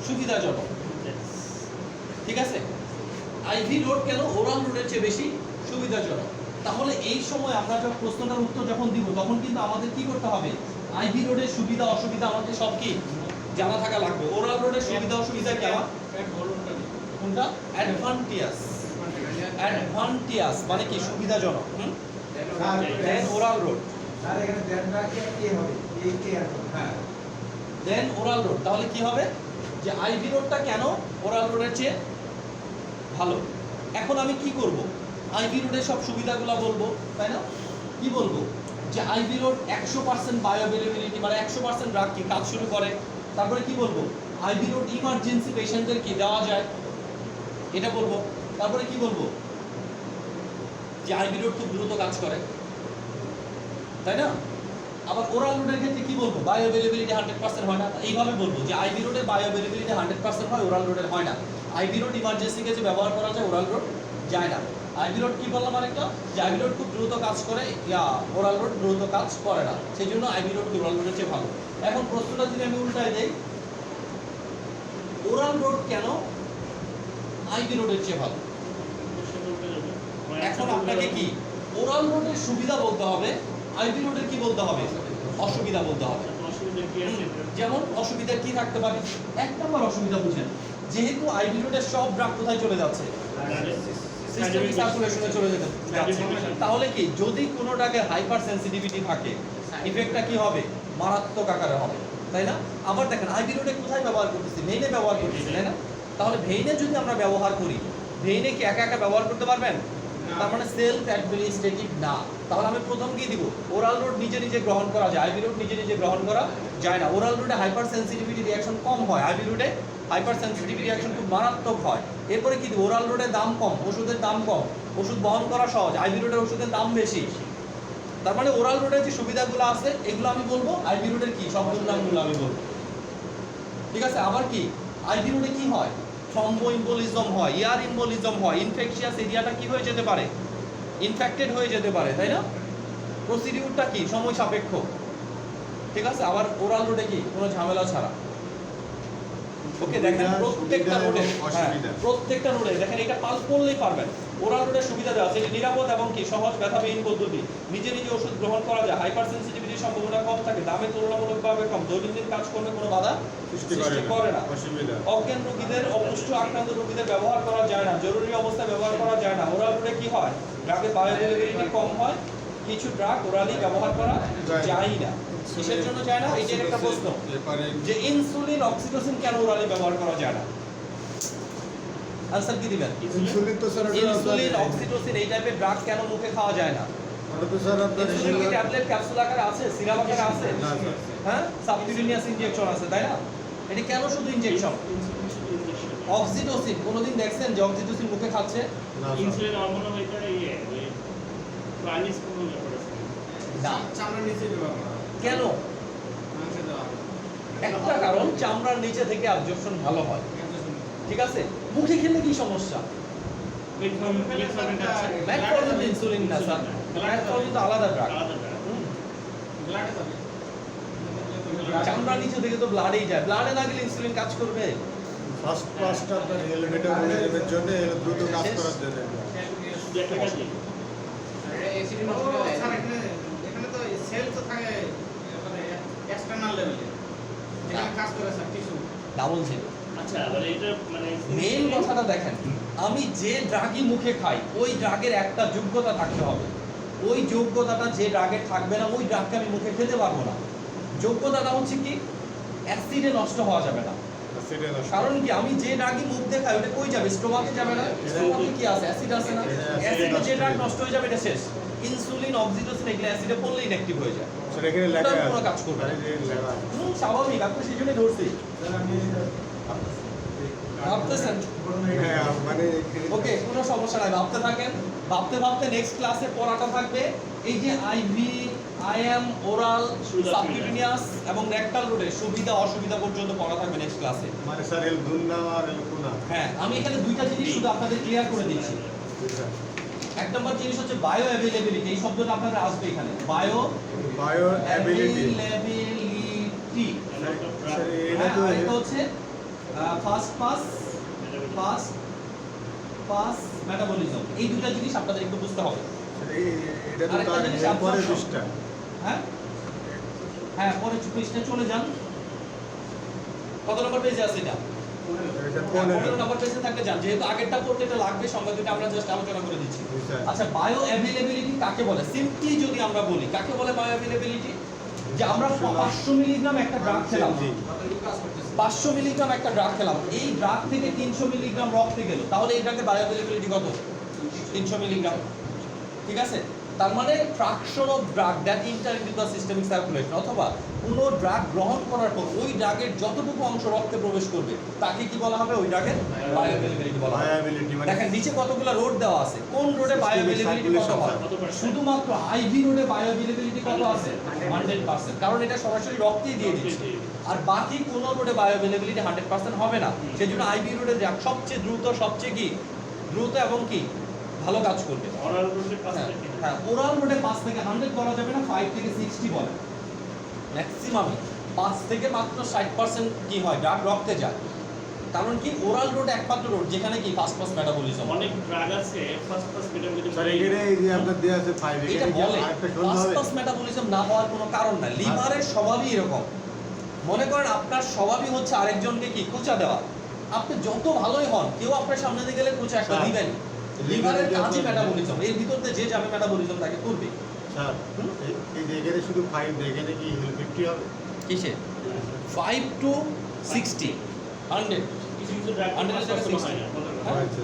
সুবিধাজনক? ঠিক আছে? আইভি রোড কেন ওরাল রোডের চেয়ে বেশি সুবিধাজনক? তাহলে এই সময় আমরা যখন প্রশ্নটার উত্তর যখন দিব, তখন কিন্তু আমাদের কি করতে হবে? আইভি রোডের সুবিধা অসুবিধা আমাদের সব কি জানা থাকা লাগবে। ওরাল রোডের সুবিধা অসুবিধা কি আমার? কোনটা? অ্যাডভান্টেজাস। অ্যাডভান্টেজাস মানে কি সুবিধাজনক। দেন ওরাল রোড, হ্যাঁ, দেন ওরাল রোড। তাহলে কি হবে? যে আইভি রোডটা কেন ওরাল রোডের চেয়ে ভালো? এখন আমি কি করব? আইভি রোডের সব সুবিধাগুলো বলবো, তাই না? কি বলবো? যে আইভি রোড 100% বায়োঅ্যাভেলেবিলিটি, মানে 100% ড্রাগ কি কাজ শুরু করে। তারপরে কি বলবো? আইভি রোড ইমার্জেন্সি পেশেন্টদের কি দেওয়া যায়, এটা বলবো। তারপরে কি বলবো? যে আইভি রোড খুব দ্রুত কাজ করে, তাই না? আবার ওরাল রোডের ক্ষেত্রে কি বলবো? বায়োঅ্যাভেলেবিলিটি 100% হয় না। এইভাবে বলবো যে আইভি রোডের বায়োঅ্যাভেলেবিলিটি 100% হয়, ওরাল রোডের হয় না। আইভি রোড ইমার্জেন্সি কেসে ব্যবহার করা যায়, ওরাল রোড যায় না। আইভি রোড কি বললাম আরেকটা? যে আইভি রোড খুব দ্রুত কাজ করে, ওরাল রোড দ্রুত কাজ করে না। সেই জন্য আইভি রোড ওরাল রোডের চেয়ে ভালো। এখন প্রশ্নটা যদি আমি উল্টায় দেই, ওরাল রোড কেন আইভি রোডের চেয়ে ভালো? এখন আপনাকে কি ওরাল রোডের সুবিধা বলতে হবে, আইভি রোডের কি বলতে হবে? অসুবিধা বলতে হবে। যেমন অসুবিধা কি থাকতে পারে? এক নম্বর অসুবিধা বুঝেন, যেহেতু আইভি রোডের সব ড্রাগ কোথায় চলে যাচ্ছে? সিস্টেমিক সার্কুলেশনে চলে যেতে যাচ্ছে। তাহলে কি যদি কোনো ড্রাগের হাইপার সেনসিটিভিটি থাকে, ইফেক্টটা কি হবে? মারাত্মক আকারে হবে, তাই না? আবার দেখেন আইভি রোডে কোথায় ব্যবহার করতেছি? ভেইনে ব্যবহার করতেছি, তাই না? তাহলে ভেইনে যদি আমরা ব্যবহার করি, ভেইনে কি একা একা ব্যবহার করতে পারবেন? তার মানে সেলফ অ্যাডমিনিস্ট্রেটিভ না। তাহলে আমি প্রথম কি দিব? ওরাল রোড নিজে নিজে গ্রহণ করা যায়, আইভি রোড নিজে নিজে গ্রহণ করা যায় না। ওরাল রোডে হাইপার সেনসিটিভিটি রিঅ্যাকশন কম হয়, আইভি রোডে হাইপার সেনসিটিভিটি রিঅ্যাকশন খুব মারাত্মক হয়। এরপরে কি দিব? ওরাল রোডের দাম কম, ওষুধের দাম কম, ওষুধ বহন করা সহজ, আইভি রোডের ওষুধের দাম বেশি। তার মানে ওরাল রোডের যে সুবিধাগুলো আছে এগুলো আমি বলবো, আইভি রোডের কি সব দুর্নামগুলো আমি বলবো। ঠিক আছে? আবার কি আইভি রোডে কি হয়? থ্রম্বোএম্বোলিজম হয়, ইয়ার এম্বোলিজম হয়, ইনফেকশিয়াস এরিয়াটা কি হয়ে যেতে পারে? ইনফেক্টেড হয়ে যেতে পারে, তাই না? প্রসিডিউরটা কি সময় সাপেক্ষ। ঠিক আছে? আবার ওরাল রোডে কি কোনো ঝামেলা ছাড়া। ওকে, দেখেন প্রত্যেকটা রোডে, প্রত্যেকটা রোডে দেখেন এটা পাল করলেই পারবেন। ওরাল রুটের সুবিধা দেওয়া আছে, এটি নিরাপদ এবং কি সহজ ব্যথাবিহীন পদ্ধতি। নিজে নিজে ওষুধ গ্রহণ করা যায়, হাইপার সেন্সিটিভিটির সম্ভাবনা কম থাকে, দামে তুলনামূলকভাবে কম, দৈনন্দিন কাজকর্মে কোনো বাধা সৃষ্টি করে না। অসুবিধা অজ্ঞান রোগীদের, অপুষ্ট আক্রান্ত রোগীদের ব্যবহার করা যায় না, জরুরি অবস্থায় ব্যবহার করা যায় না। ওরাল রুটে কি হয়, ড্রাগের বায়োঅ্যাভেলেবিলিটি কম হয়, কিছু ড্রাগ ওরালি ব্যবহার করা যায় না। কিসের জন্য যায় না? এইটার একটা প্রশ্ন এরপরে যে ইনসুলিন অক্সিটোসিন কেন ওরালি ব্যবহার করা যায় না, আনসার কি দিবেন? ইনসুলিন তো স্যার ইনসুলিন অক্সিটোসিন এই টাইপের ড্রাগ কেন মুখে খাওয়া যায় না? ওটা তো স্যার আপনার ইনসুলিন কি ট্যাবলেট ক্যাপসুল আকারে আছে, সিরাপ আকারে আছে? না স্যার হ্যাঁ, সাবকিউটেনিয়াস ইনজেকশন আছে, তাই না? এটা কেন শুধু ইনজেকশন? অক্সিটোসিন কোনোদিন দেখছেন যে অক্সিটোসিন মুখে খাচ্ছে? না স্যার ইনসুলিন হরমোন হইতে ইয়ে ওই প্রাণী কোনো ব্যাপার আছে না। চামড়ার নিচে ব্যবহার করা হয়। কেন? মাংসে দেওয়া হয়। একটা কারণ চামড়ার নিচে থেকে অ্যাবজর্পশন ভালো হয়, ঠিক আছে? মুখে খেলে কি সমস্যা? ম্যাটফর্মিন ইনসুলিন না স্যার, ম্যাটফর্মিন তো আলাদা ড্রাগ। ব্লাডে যাবে। চামড়ার নিচে থেকে তো ব্লাডেই যায়, ব্লাডে না গেলে ইনসুলিন কাজ করবে? ফার্স্ট ক্লাসটা আপনার মেটাবলিজমের জন্য দ্রুত কাজ করার জন্য শুধু একটা কাজই অ্যাক্সিডেন্ট ও, হসপিটালে স্যার, এখানে তো সেল তো থাকে মানে এক্সটার্নাল লেভেলে, যেখানে কাজ করে স্যার টিস্যু। Double zero. আচ্ছা মানে এটা মানে মেইন কথাটা দেখেন, আমি যে ড্রাগই মুখে খাই ওই ড্রাগের একটা যোগ্যতা থাকতে হবে। ওই যোগ্যতাটা যে ড্রাগের থাকবে না ওই ড্রাগকে আমি মুখে খেতে পারবো না। যোগ্যতাটা হচ্ছে কি, অ্যাসিডে নষ্ট হওয়া যাবে না। কারণ কি, আমি যে ড্রাগই মুখ দিয়ে খাই ওটা কই যাবে? স্টোমাকে যাবে না? স্টোমাকে কি আছে? অ্যাসিড আছে না? অ্যাসিডে যে ড্রাগ নষ্ট হয়ে যাবে এটা শেষ। ইনসুলিন অক্সিটোসিন এগুলো অ্যাসিডে পড়লে ইনঅ্যাক্টিভ হয়ে যায়, স্যার এখানে লেখা ওটার আছে কোনো কাজ করবে না। লেখা আছে স্বাভাবিক, আপনি সেই জন্যই ধরছি। ভাবতেছেন? হ্যাঁ মানে ওকে, কোনো সমস্যা নাই, ভাবতে থাকেন। ভাবতে ভাবতে নেক্সট ক্লাসে পড়াটা থাকবে এই যে আইভি, আইএম, ওরাল, সাবকিউটেনিয়াস এবং রেকটাল রুটের সুবিধা অসুবিধা পর্যন্ত পড়া থাকবে নেক্সট ক্লাসে। মানে স্যার এল দুন্না আর এল কোনা হ্যাঁ, আমি এখানে দুইটা জিনিস শুধু আপনাদের ক্লিয়ার করে দিচ্ছি। এক নম্বর জিনিস হচ্ছে বায়ো অ্যাভেলেবিলিটি, এই শব্দটা আপনাদের আসবে এখানে, bio bio ability availability. Sir এটা হ্যাঁ, তো আরেকটা হচ্ছে ফাস্ট পাস মেটাবলিজম। এই দুটো জিনিস আপনাদের একটু বুঝতে হবে। এটা তো আরেকটা তার জিনিস পরের absorption। পৃষ্ঠা হ্যাঁ হ্যাঁ, পরের পৃষ্ঠায় চলে যান। কত নম্বর পেজে আছে এটা? এটা 15 15 নম্বর পেজে থাকলে যান, যেহেতু আগেরটা পড়তে এটা লাগবে, সংজ্ঞা দুটো আমরা জাস্ট আলোচনা করে দিচ্ছি। স্যার আচ্ছা, বায়ো অ্যাভেলেবিলিটি কাকে বলে? সিম্পলি যদি আমরা বলি কাকে বলে বায়ো অ্যাভেলেবিলিটি, যে আমরা 500 মিলিগ্রাম একটা ড্রাগ খেলাম, 500 মিলিগ্রাম একটা ড্রাগ খেলাম, এই ড্রাগ থেকে 300 মিলিগ্রাম রক্তে গেল, তাহলে এই ড্রাগের বায়ো অ্যাভেলেবিলিটি কত? 300 মিলিগ্রাম। ঠিক আছে, তার মানে fraction of drug that enter into the systemic circulation, অথবা কোনো ড্রাগ গ্রহণ করার পর ওই ড্রাগের যতটুকু অংশ রক্তে প্রবেশ করবে তাকে কি বলা হবে? ওই ড্রাগের বায়ো অ্যাভেলেবিলিটি বলা হবে। বায়োঅ্যাবিলিটি মানে দেখেন নিচে কতগুলো রোড দেওয়া আছে, কোন রোডে বায়ো অ্যাভেলেবিলিটি কত হয়? শুধুমাত্র আইভি রোডে বায়ো অ্যাভেলেবিলিটি কত আছে? 100%, কারণ এটা সরাসরি রক্তেই দিয়ে দিচ্ছে। আর বাকি কোন রোডে বায়ো অ্যাভেলেবিলিটি 100% হবে না। সেজন্য আইভি রোডে ড্রাগ সবচেয়ে দ্রুত, সবচেয়ে কি দ্রুত এবং কি ভালো কাজ করবে। অরাল রুটের কাছে হ্যাঁ, ওরাল রোডে 5 থেকে 100 করা যাবে না, 5 থেকে 60 বলে ম্যাক্সিমাম। 5 থেকে মাত্র 60% কি হয়, ড্রাগ রক্তে যায়। কারণ কি, ওরাল রোড একমাত্র রোড যেখানে কি ফাস্ট মেটাবলিজম। অনেক ড্রাগ আছে ফার্স্ট মেটাবলিজম স্যার এখানে এই যে আপনার দেয়া আছে 5 এটা এখানে কি বলে আরেকটা শুনতে হবে ফাস্ট মেটাবলিজম না হওয়ার কোনো কারণ নাই। লিভারের স্বভাবই এরকম। মনে করেন আপনার স্বভাবই হচ্ছে আরেকজনকে কি কুচা দেওয়া। আপনি যত ভালোই হন, কেউ আপনার সামনে দিয়ে গেলে কুচা একটা দিবেন। লিভারের কাজই মেটাবলিজম, এর ভিতর দিয়ে যে যাবে মেটাবলিজম তাকে করবে। স্যার এই যে এখানে শুধু 5 এখানে কি 50 হবে কিসে? 5 to 60 100। কিছু কিছু ড্রাগ 100 হয় না হ্যাঁ? আচ্ছা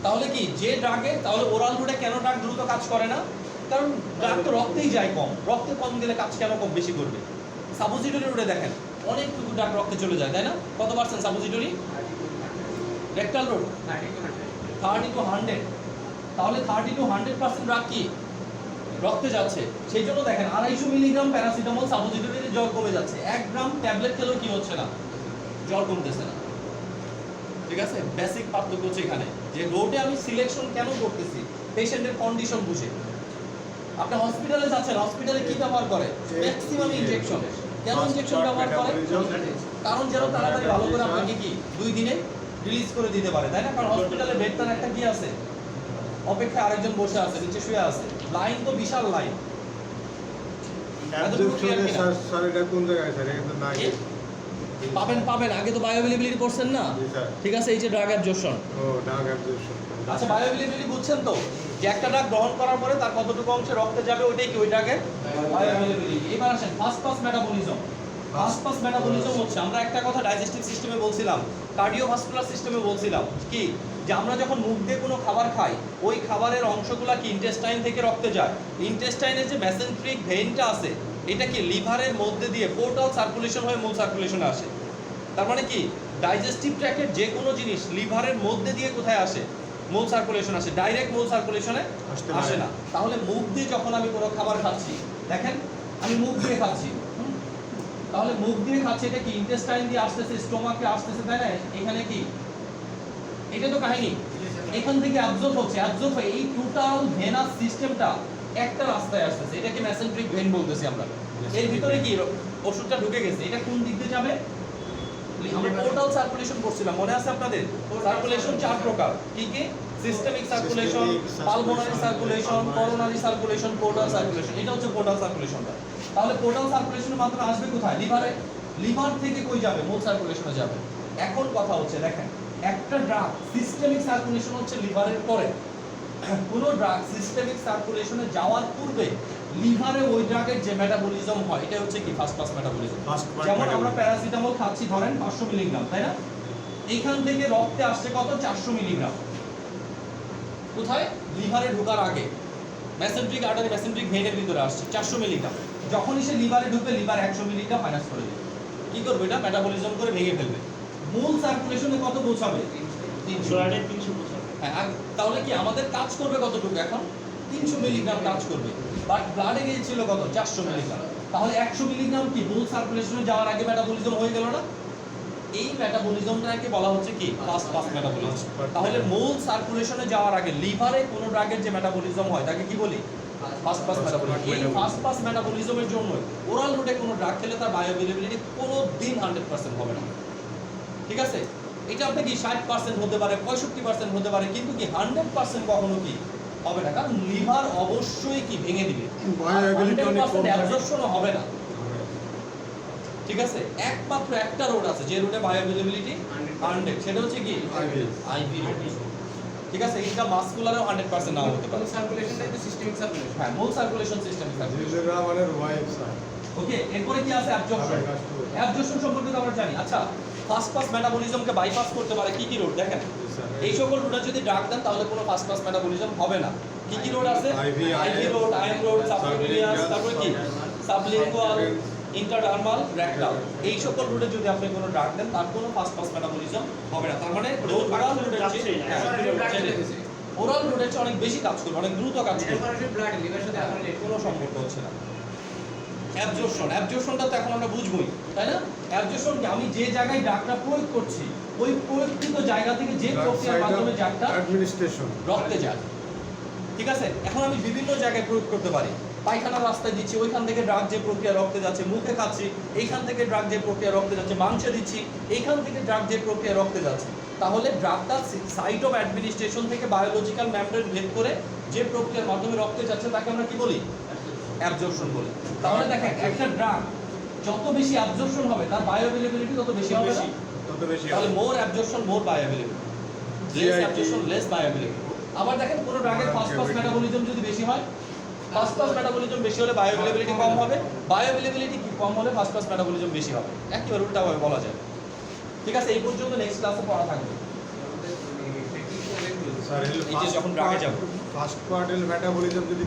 তাহলে কি, যে ড্রাগে, তাহলে ওরাল রুটে কেন ড্রাগ দ্রুত কাজ করে না? কারণ ড্রাগ তো রক্তেই যায় কম, রক্তে কম গেলে কাজ কেন কম বেশি করবে? সাপোজিটরি রুটে দেখেন অনেকটুকু ড্রাগ রক্তে চলে যায়, তাই না? কত percent suppository? Rectal route 30 to 100। তাহলে 30 to 100% ড্রাগ কি রক্তে যাচ্ছে। সেই জন্য দেখেন 250 মিলিগ্রাম প্যারাসিটামল সাপোজিটরিতে জ্বর কমে যাচ্ছে, 1 গ্রাম ট্যাবলেট খেলেও কি হচ্ছে না, জ্বর কমতেছে না। ঠিক আছে, বেসিক পার্থক্য হচ্ছে এখানে যে রোডে আমি সিলেকশন কেন করতেছি, পেশেন্টের কন্ডিশন বুঝে। আপনি হসপিটালে যাচ্ছেন, হসপিটালে কি ব্যবহার করে? Maximum injection. কেন ইনজেকশন ব্যবহার করে? কারণ যেন তাড়াতাড়ি ভালো করে আপনাকে কি 2 দিনে রিলিজ করে দিতে পারে, তাই না? কারণ হসপিটালে বেড তার একটা কি আছে, অপেক্ষায় আরেকজন বসে আছে, নিচে শুয়ে আছে, লাইন তো বিশাল লাইন। অ্যাবজর্পশনে স্যার এটা কোন জায়গায় স্যার? এটা তো না পাবেন আগে তো বায়োঅ্যাভেলেবিলিটি পড়ছেন না? জি স্যার। ঠিক আছে, এই যে ড্রাগ অ্যাবজর্পশন। ও ড্রাগ অ্যাবজর্পশন। আচ্ছা, বায়োঅ্যাভেলেবিলিটি বুঝছেন তো, যে একটা ড্রাগ গ্রহণ করার পরে তার কতটুকু অংশে রক্তে যাবে, ওইটাই কি ওই ড্রাগের বায়োঅ্যাভেলেবিলিটি। এবার আসেন first pass metabolism. First pass metabolism হচ্ছে, আমরা একটা কথা ডাইজেস্টিভ সিস্টেমে বলছিলাম, কার্ডিওভাস্কুলার সিস্টেমে বলছিলাম কি, যে আমরা যখন মুখ দিয়ে কোনো খাবার খাই, ওই খাবারের অংশগুলো কি ইন্টেস্টাইন থেকে রক্তে যায়। ইন্টেস্টাইনের যে মেসেন্ট্রিক ভেইনটা আছে, এটা কি লিভারের মধ্যে দিয়ে পোর্টাল সার্কুলেশন হয়ে মূল সার্কুলেশনে আসে। তার মানে কি, ডাইজেস্টিভ ট্র্যাক্টের যে কোনো জিনিস লিভারের মধ্যে দিয়ে কোথায় আসে, মূল সার্কুলেশন আসে, ডাইরেক্ট মূল সার্কুলেশনে আসে না। তাহলে মুখ দিয়ে যখন আমি কোনো খাবার খাচ্ছি, দেখেন আমি মুখ দিয়ে খাচ্ছি, তাহলে মুখ দিয়ে খাচ্ছি, এটা কি ইন্টেস্টাইন দিয়ে আসতেছে, স্টোমাকে আসতেছে, তাই না? এখানে কি, এটা তো কাহিনী, এখান থেকে অ্যাবজর্ব হচ্ছে, অ্যাবজর্ব হয়ে এই টোটাল ভেনাস সিস্টেমটা একটা রাস্তায় আসতেছে, এটাকে মেসেন্ট্রিক ভেন বলতেছি আমরা। এর ভিতরে কি ওষুধটা ঢুকে গেছে, এটা কোন দিক দিয়ে যাবে? আমরা পোর্টাল সার্কুলেশন করছিলাম, মনে আছে আপনাদের? সার্কুলেশন 4 প্রকার, কি কি? Systemic circulation, pulmonary circulation, coronary circulation, portal circulation. এটা হচ্ছে পোর্টাল সার্কুলেশনটা। তাহলে পোর্টাল সার্কুলেশনের মাত্রা আসবে কোথায়? লিভারে। লিভার থেকে কই যাবে? মূল সার্কুলেশনে যাবে। এখন কথা হচ্ছে, দেখেন একটা ড্রাগ সিস্টেমিক সার্কুলেশন হচ্ছে লিভারের পরে, কোনো ড্রাগ সিস্টেমিক সার্কুলেশনে যাওয়ার পূর্বে লিভারে ওই ড্রাগের যে মেটাবলিজম হয়, এটা হচ্ছে কি ফার্স্ট পাস মেটাবলিজম। যেমন আমরা প্যারাসিটামল খাচ্ছি ধরেন 500 মিলিগ্রাম, তাই না? এইখান থেকে রক্তে আসছে কত? 400 মিলিগ্রাম। কোথায়? লিভারে ঢোকার আগে মেসেন্ট্রিক আর্টারি, মেসেন্ট্রিক ভেইনের ভিতরে আসছে 400 মিলিগ্রাম। যখনই সে লিভারে ঢুকবে, লিভার 100 মিলিগ্রাম মাইনাস করে দেবে। কি করবে? এটা মেটাবলিজম করে ভেঙে ফেলবে। মূল সার্কুলেশনে কত পৌঁছাবে? 300। হ্যাঁ, তাহলে কি আমাদের কাজ করবে কতটুকু? এখন 300 মিলিগ্রাম কাজ করবে, বাট ব্লাডে গিয়েছিল কত? 400 মিলিগ্রাম। তাহলে 100 মিলিগ্রাম কি মূল সার্কুলেশনে যাওয়ার আগে মেটাবলিজম হয়ে গেল না? এই মেটাবলিজমটাকে বলা হচ্ছে কি ফার্স্ট পাস মেটাবলিজম। তাহলে মূল সার্কুলেশনে যাওয়ার আগে লিভারে কোনো ড্রাগের যে মেটাবলিজম হয়, তাকে কি বলি? First pass metabolism. এই ফার্স্ট পাস মেটাবলিজমের জন্য ওরাল রুটে কোনো ড্রাগ খেলে তার বায়োঅ্যাভেলেবিলিটি কোনো দিন 100% হবে না। ঠিক আছে, এটা আপনি কি 60% হতে পারে, 65% হতে পারে, কিন্তু কি 100% কখনো কি হবে না, কারণ লিভার অবশ্যই কি ভেঙে দিবে, বায়োঅ্যাভেলেবিলিটি অনেক কম থাকে। অ্যাবজর্পশনও হবে না। ঠিক আছে, একমাত্র একটা রোড আছে যে রোডে বায়োঅ্যাভেলেবিলিটি 100, সেটা হচ্ছে কি আইভি রোড। ঠিক আছে, এটা মাসকুলারেও 100% নাও হতে পারে। সার্কুলেশনটা একটু সিস্টেমিক সার্কুলেশন। হ্যাঁ, মূল সার্কুলেশন সিস্টেমিক সার্কুলেশন। জিলজেরা মানে ওয়াইফ স্যার। ওকে, এরপরে কি আছে? অ্যাবজর্পশন। অ্যাবজর্পশন সম্পর্কে তো আমরা জানি। আচ্ছা, ফার্স্ট পাস মেটাবলিজমকে বাইপাস করতে পারে কি কি রোড? দেখেন এই সকল রোডে যদি ড্রাগ দেন তাহলে কোনো ফার্স্ট পাস মেটাবলিজম হবে না। কি কি রোড আছে? IV road, ion road, subcutaneous, তারপরে কি সাবলিঙ্গুয়াল, ইন্টারডার্মাল, রেক্টাল। এই সকল রোডে যদি আপনি কোনো ড্রাগ দেন তার কোনো ফার্স্ট পাস মেটাবলিজম হবে না। তার মানে ওরাল রোডের চেয়ে ওরাল রোডের চেয়ে অনেক বেশি কাজ করবে, অনেক দ্রুত কাজ করবে, সরাসরি ব্লাড লিভারের সাথে এখন কোনো সম্পর্ক হচ্ছে না। অ্যাবজর্পশনটা তো এখন আমরা বুঝবই, তাই না? অ্যাবজর্পশন কি? আমি যে জায়গায় ড্রাগটা প্রয়োগ করছি, ওই প্রয়োগকৃত জায়গা থেকে যে প্রক্রিয়ার মাধ্যমে ড্রাগটা অ্যাডমিনিস্ট্রেশন রক্তে যায়। ঠিক আছে, এখন আমি বিভিন্ন জায়গায় প্রয়োগ করতে পারি। পায়খানার রাস্তায় দিচ্ছি, ওইখান থেকে ড্রাগ যে প্রক্রিয়া রক্তে যাচ্ছে, মুখে খাচ্ছি, এইখান থেকে ড্রাগ যে প্রক্রিয়া রক্তে যাচ্ছে, মাংসে দিচ্ছি, এইখান থেকে ড্রাগ যে প্রক্রিয়া রক্তে যাচ্ছে। তাহলে ড্রাগটা সাইট অফ অ্যাডমিনিস্ট্রেশন থেকে বায়োলজিক্যাল মেমব্রেন ভেদ করে যে প্রক্রিয়ার মাধ্যমে রক্তে যাচ্ছে তাকে আমরা কি বলি? অ্যাবজর্পশন বলি। তাহলে দেখেন একটা ড্রাগ যত বেশি অ্যাবজর্পশন হবে তার বায়োঅ্যাভেলেবিলিটি তত বেশি হবে না? তত বেশি তাহলে হবে। More absorption more bioavailability, less absorption less bioavailability. আবার দেখেন কোনো ড্রাগের ফার্স্ট পাস মেটাবলিজম যদি বেশি হয়, ফার্স্ট পাস মেটাবলিজম বেশি হলে বায়োঅ্যাভেলেবিলিটি কম হবে, বায়োঅ্যাভেলেবিলিটি কম হলে ফার্স্ট পাস মেটাবলিজম বেশি হবে। একেবারে উল্টাভাবে বলা যায়। ঠিক আছে, এই পর্যন্ত নেক্সট ক্লাসে পড়া থাকবে। স্যার এই যে যখন ড্রাগে যাবো ফার্স্ট কোয়ার্টাইল মেটাবলিজম যদি